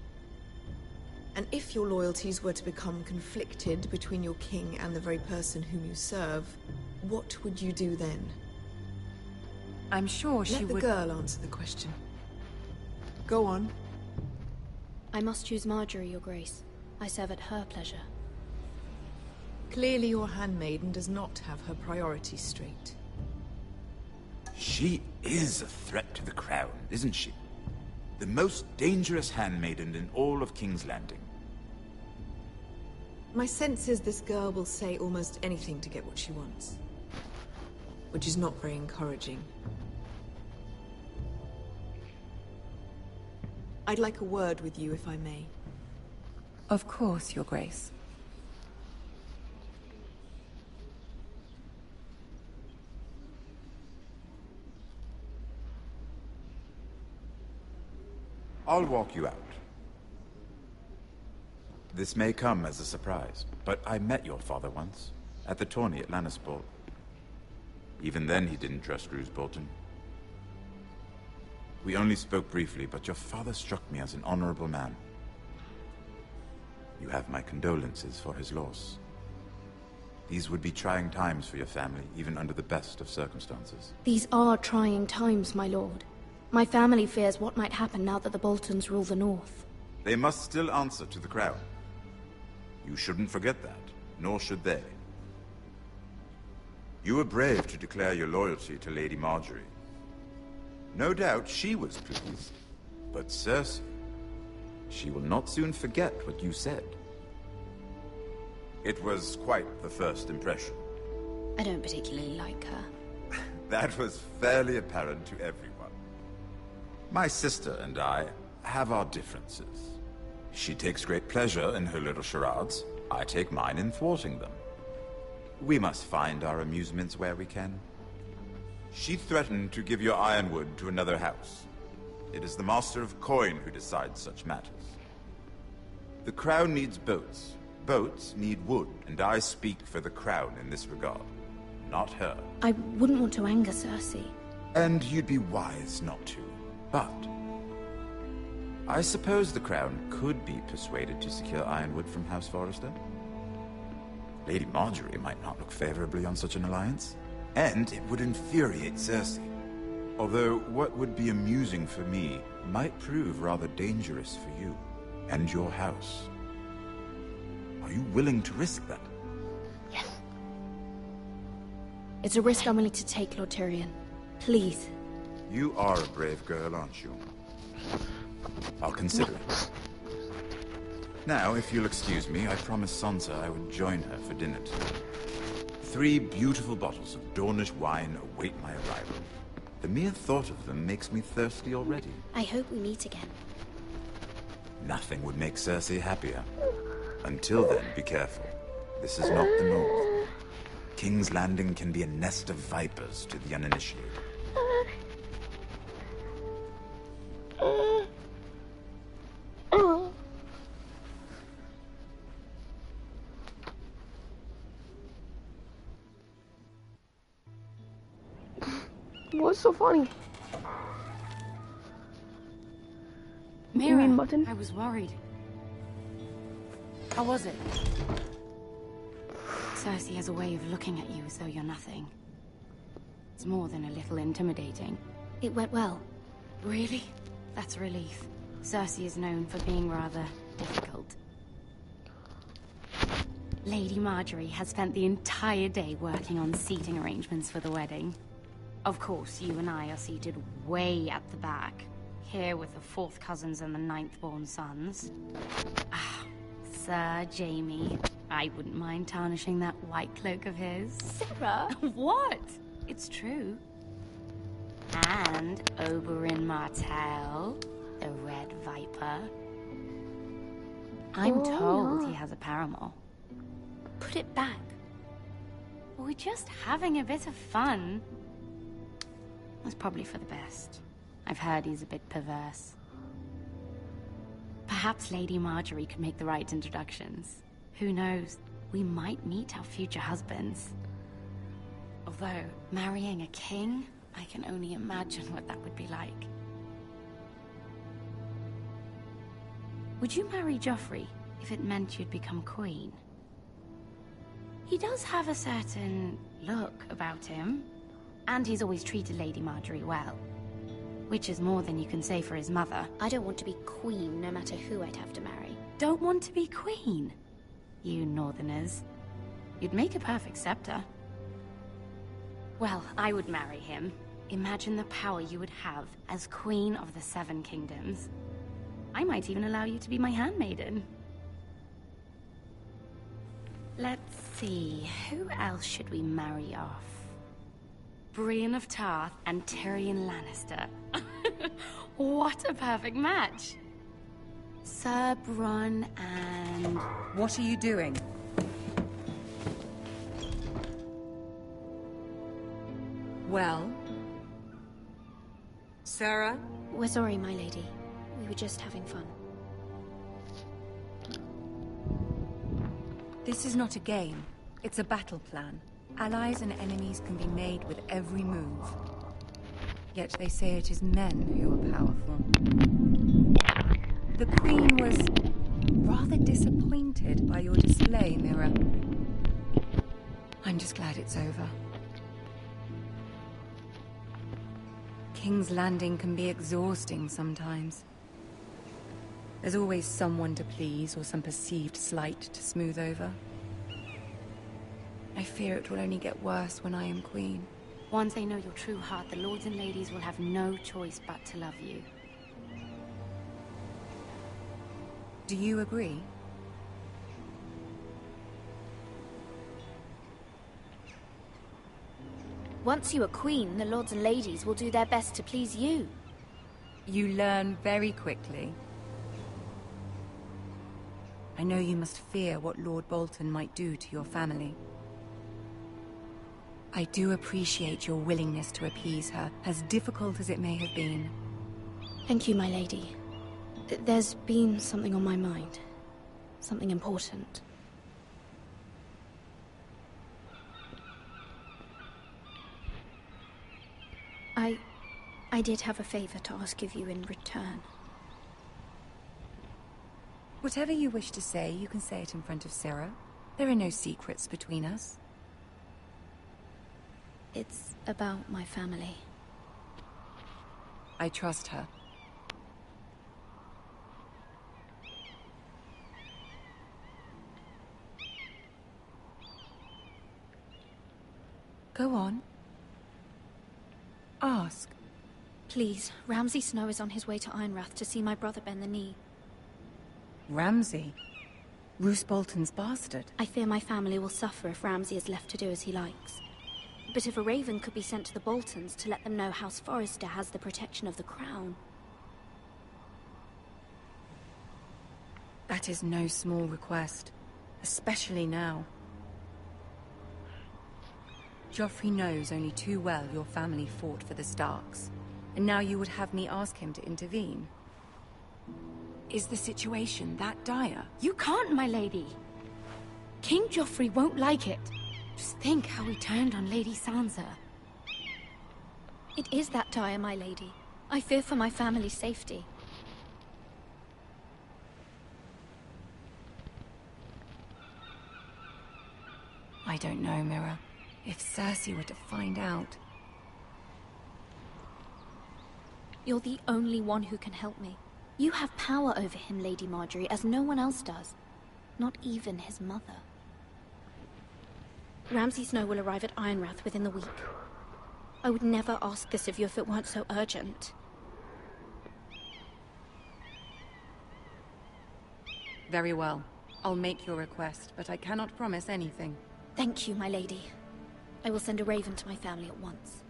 And if your loyalties were to become conflicted between your king and the very person whom you serve, what would you do then?
I'm sure she would...
Let the girl answer the question. Go on.
I must choose Marjorie, Your Grace. I serve at her pleasure.
Clearly your handmaiden does not have her priorities straight.
She is a threat to the crown, isn't she? The most dangerous handmaiden in all of King's Landing.
My sense is this girl will say almost anything to get what she wants. Which is not very encouraging. I'd like a word with you, if I may.
Of course, Your Grace.
I'll walk you out. This may come as a surprise, but I met your father once, at the tourney at Lannisport. Even then he didn't trust Roose Bolton. We only spoke briefly, but your father struck me as an honorable man. You have my condolences for his loss. These would be trying times for your family, even under the best of circumstances.
These are trying times, my lord. My family fears what might happen now that the Boltons rule the North.
They must still answer to the crown. You shouldn't forget that, nor should they. You were brave to declare your loyalty to Lady Marjorie. No doubt she was pleased. But Cersei, she will not soon forget what you said. It was quite the first impression.
I don't particularly like her.
That was fairly apparent to everyone. My sister and I have our differences. She takes great pleasure in her little charades. I take mine in thwarting them. We must find our amusements where we can. She threatened to give your ironwood to another house. It is the Master of Coin who decides such matters. The crown needs boats. Boats need wood, and I speak for the crown in this regard, not her.
I wouldn't want to anger Cersei.
And you'd be wise not to. But I suppose the crown could be persuaded to secure ironwood from House Forrester. Lady Marjorie might not look favorably on such an alliance, and it would infuriate Cersei. Although what would be amusing for me might prove rather dangerous for you and your house. Are you willing to risk that?
Yes. It's a risk I'm willing to take, Lord Tyrion. Please.
You are a brave girl, aren't you? I'll consider it. Now, if you'll excuse me, I promised Sansa I would join her for dinner tonight. 3 beautiful bottles of Dornish wine await my arrival. The mere thought of them makes me thirsty already.
I hope we meet again.
Nothing would make Cersei happier. Until then, be careful. This is not the North. King's Landing can be a nest of vipers to the uninitiated.
What's so funny?
Mira,
Mutton?
I was worried. How was it? Cersei has a way of looking at you as though you're nothing. It's more than a little intimidating.
It went well.
Really? That's a relief. Cersei is known for being rather difficult. Lady Marjorie has spent the entire day working on seating arrangements for the wedding. Of course, you and I are seated way at the back, here with the 4th cousins and the 9th-born sons. Ah, Sir Jaime. I wouldn't mind tarnishing that white cloak of his.
Sarah?
What? It's true. And Oberyn Martell, the Red Viper. I'm told he has a paramour.
Put it back.
We're just having a bit of fun. That's probably for the best. I've heard he's a bit perverse. Perhaps Lady Marjorie could make the right introductions. Who knows? we might meet our future husbands. Although, marrying a king, I can only imagine what that would be like. Would you marry Joffrey if it meant you'd become queen? He does have a certain look about him, and he's always treated Lady Marjorie well. Which is more than you can say for his mother.
I don't want to be queen, no matter who I'd have to marry.
Don't want to be queen? You northerners. You'd make a perfect scepter. Well, I would marry him. Imagine the power you would have as Queen of the Seven Kingdoms. I might even allow you to be my handmaiden. Let's see, who else should we marry off? Brienne of Tarth and Tyrion Lannister. What a perfect match! Sir Bronn and...
What are you doing? Well? Sarah?
We're sorry, my lady. We were just having fun.
This is not a game. It's a battle plan. Allies and enemies can be made with every move. Yet they say it is men who are powerful. The Queen was rather disappointed by your display, Mira. I'm just glad it's over. King's Landing can be exhausting sometimes. There's always someone to please or some perceived slight to smooth over. I fear it will only get worse when I am queen.
Once they know your true heart, the lords and ladies will have no choice but to love you.
Do you agree?
Once you are queen, the lords and ladies will do their best to please you.
You learn very quickly. I know you must fear what Lord Bolton might do to your family. I do appreciate your willingness to appease her, as difficult as it may have been.
Thank you, my lady. There's been something on my mind. Something important. I did have a favor to ask of you in return.
Whatever you wish to say, you can say it in front of Sarah. There are no secrets between us.
It's about my family.
I trust her. Go on. Ask.
Please, Ramsay Snow is on his way to Ironrath to see my brother bend the knee.
Ramsay? Roose Bolton's bastard?
I fear my family will suffer if Ramsay is left to do as he likes. But if a raven could be sent to the Boltons to let them know House Forrester has the protection of the crown...
That is no small request, especially now. Joffrey knows only too well your family fought for the Starks, and now you would have me ask him to intervene. Is the situation that dire?
You can't, my lady. King Joffrey won't like it. Just think how he turned on Lady Sansa.
It is that dire, my lady. I fear for my family's safety.
I don't know, Mira. If Cersei were to find out...
You're the only one who can help me. You have power over him, Lady Marjorie, as no one else does. Not even his mother. Ramsay Snow will arrive at Ironrath within the week. I would never ask this of you if it weren't so urgent.
Very well. I'll make your request, but I cannot promise anything.
Thank you, my lady. I will send a raven to my family at once.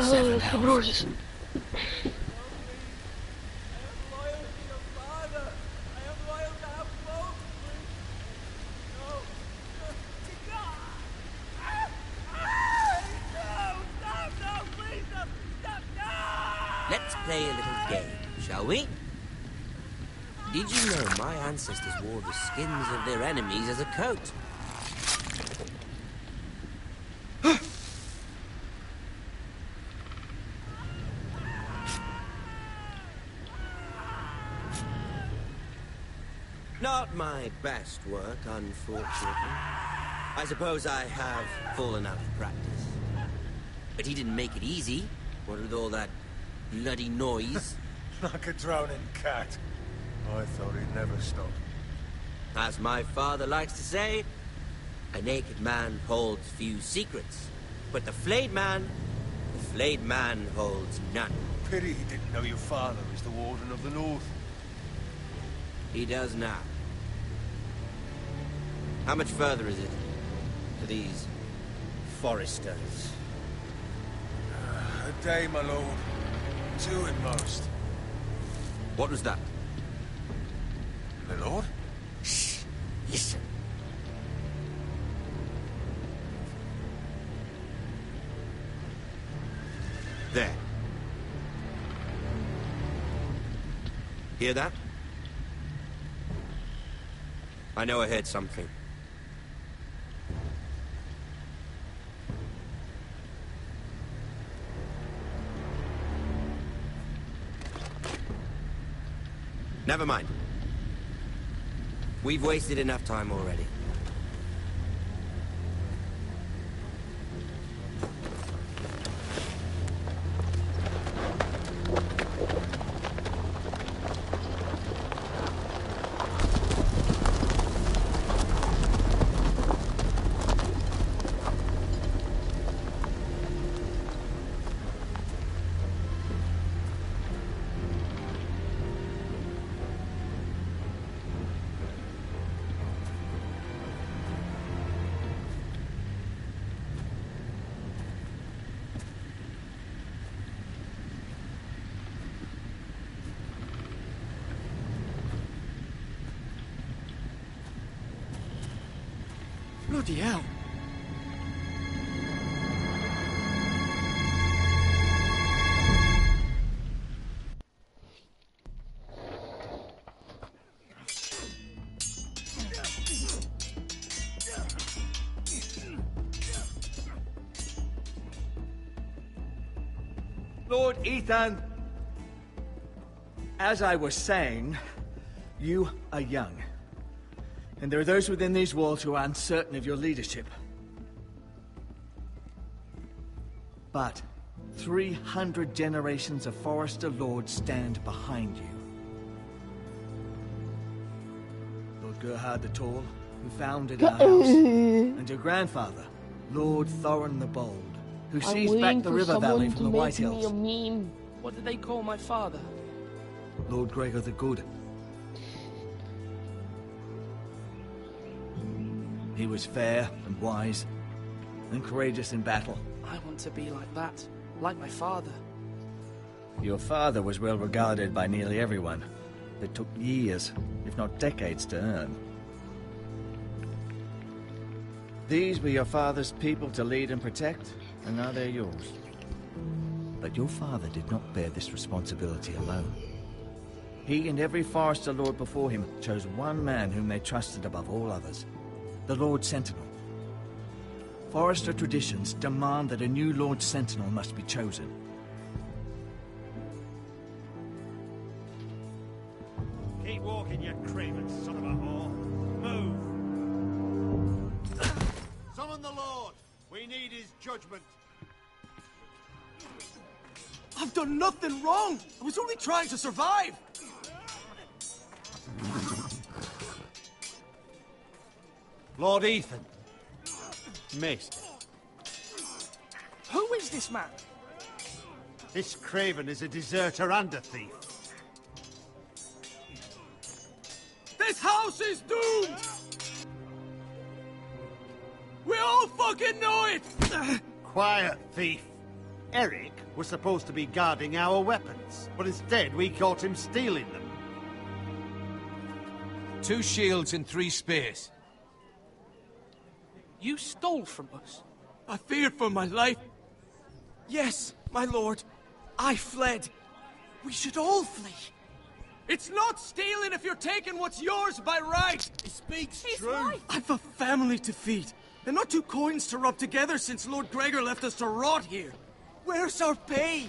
Oh, cabrones.
Let's play a little game, shall we? Did you know my ancestors wore the skins of their enemies as a coat? Not my best work, unfortunately. I suppose I have fallen out of practice. But he didn't make it easy, what with all that bloody noise.
Like a drowning cat. I thought he'd never stop.
As my father likes to say, a naked man holds few secrets. But the flayed man holds none.
Pity he didn't know your father is the Warden of the North.
He does now. How much further is it to these Forresters?
A day, my lord. 2 at most.
What was that?
My lord?
Shh! Listen. There. Hear that? I know I heard something. Never mind. We've wasted enough time already.
Bloody hell.
Lord Ethan, as I was saying, you are young. And there are those within these walls who are uncertain of your leadership. But 300 generations of Forrester Lords stand behind you. Lord Gerhard the Tall, who founded our house, and your grandfather, Lord Thorin the Bold, who seized back the river valley from the White Hills.
What did they call my father?
Lord Gregor the Good. He was fair and wise, and courageous in battle.
I want to be like that, like my father.
Your father was well regarded by nearly everyone. It took years, if not decades, to earn. These were your father's people to lead and protect, and now they're yours. But your father did not bear this responsibility alone. He and every Forrester Lord before him chose one man whom they trusted above all others. The Lord Sentinel. Forrester traditions demand that a new Lord Sentinel must be chosen.
Keep walking, you craven son of a whore. Move! Summon the Lord! We need his judgment.
I've done nothing wrong! I was only trying to survive!
Lord Ethan. Missed.
Who is this man?
This craven is a deserter and a thief.
This house is doomed! We all fucking know it!
Quiet, thief. Eric was supposed to be guarding our weapons, but instead we caught him stealing them.
2 shields and 3 spears.
You stole from us.
I feared for my life. Yes, my lord. I fled. We should all flee.
It's not stealing if you're taking what's yours by right!
He speaks true. I've a family to feed, and not 2 coins to rub together since Lord Gregor left us to rot here. Where's our pay?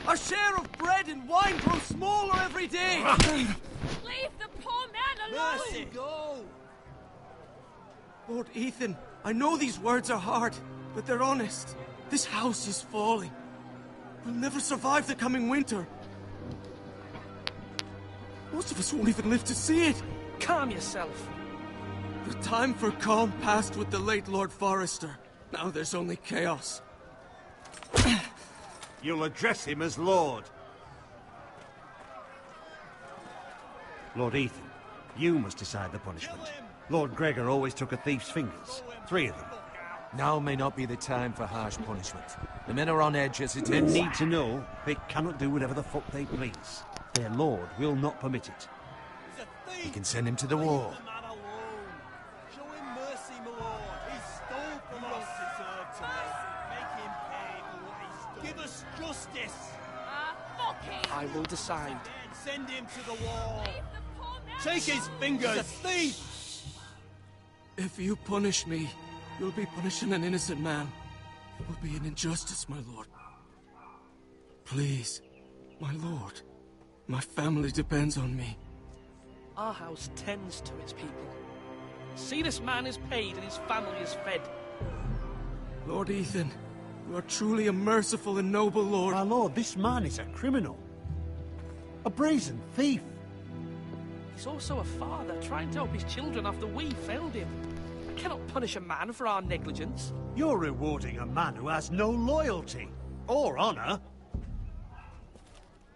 Our share of bread and wine grows smaller every day.
Leave the poor man alone!
Mercy, go! Lord Ethan, I know these words are hard, but they're honest. This house is falling. We'll never survive the coming winter. Most of us won't even live to see it.
Calm yourself.
The time for calm passed with the late Lord Forrester. Now there's only chaos.
You'll address him as Lord. Lord Ethan, you must decide the punishment. Lord Gregor always took a thief's fingers. 3 of them.
Now may not be the time for harsh punishment. The men are on edge as it
Men
is.
need to know they cannot do whatever the fuck they please. Their lord will not permit it.
We can send him to the wall.
Show him mercy, my lord. He stole from us. Make him pay for what he stole. Give us justice.
Fuck him!
I will decide.
Send him to the wall. Take his fingers. He's a thief.
If you punish me, you'll be punishing an innocent man. It will be an injustice, my lord. Please, my lord. My family depends on me.
Our house tends to its people. See, this man is paid and his family is fed.
Lord Ethan, you are truly a merciful and noble lord.
My lord, this man is a criminal. A brazen thief.
He's also a father trying to help his children after we failed him. I cannot punish a man for our negligence.
You're rewarding a man who has no loyalty or honor.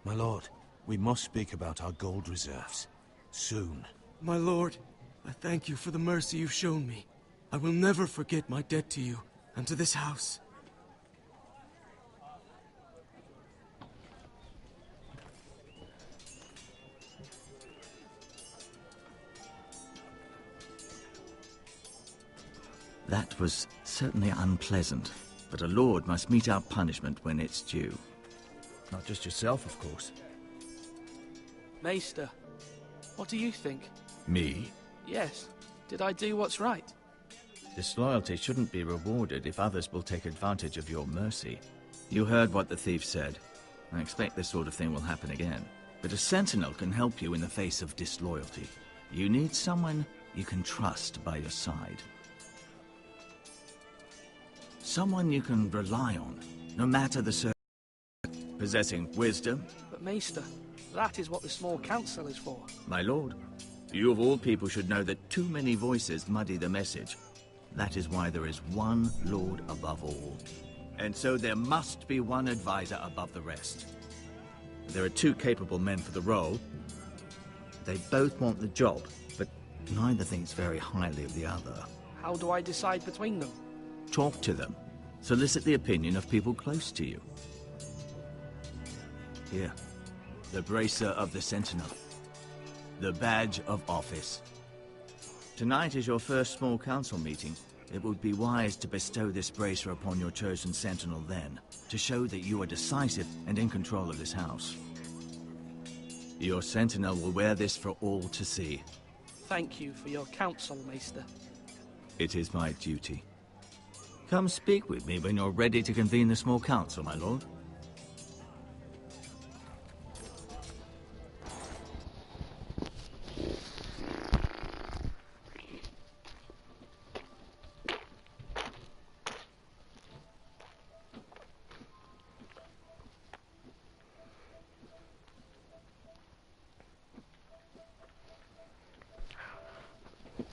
My lord, we must speak about our gold reserves. Soon.
My lord, I thank you for the mercy you've shown me. I will never forget my debt to you and to this house.
That was certainly unpleasant, but a lord must mete out punishment when it's due. Not just yourself, of course.
Maester, what do you think?
Me?
Yes. Did I do what's right?
Disloyalty shouldn't be rewarded if others will take advantage of your mercy. You heard what the thief said. I expect this sort of thing will happen again. But a sentinel can help you in the face of disloyalty. You need someone you can trust by your side. Someone you can rely on, no matter the circumstances. Possessing wisdom.
But Maester, that is what the small council is for.
My lord, you of all people should know that too many voices muddy the message. That is why there is one lord above all. And so there must be one advisor above the rest. There are 2 capable men for the role. They both want the job, but neither thinks very highly of the other.
How do I decide between them?
Talk to them. Solicit the opinion of people close to you. Here, the bracer of the Sentinel. The badge of office. Tonight is your first small council meeting. It would be wise to bestow this bracer upon your chosen Sentinel then, to show that you are decisive and in control of this house. Your Sentinel will wear this for all to see.
Thank you for your counsel, Maester.
It is my duty. Come speak with me when you're ready to convene the small council, my lord.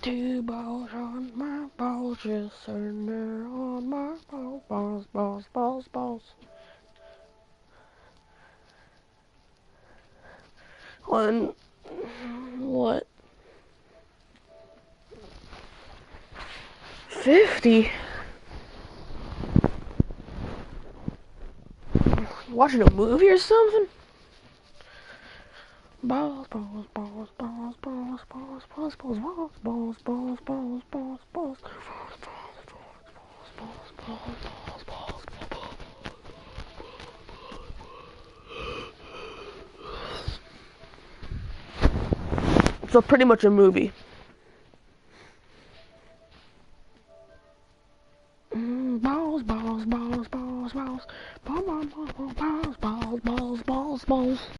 Two balls on my balls, just sitting there on my balls. What? 50? Watching a movie or something? Balls, balls, balls, balls, balls, balls, balls, balls, balls, balls, balls, balls, balls, balls, So pretty much a movie. Balls, balls, balls, balls, balls, balls, balls, balls, balls, balls, balls, balls, balls.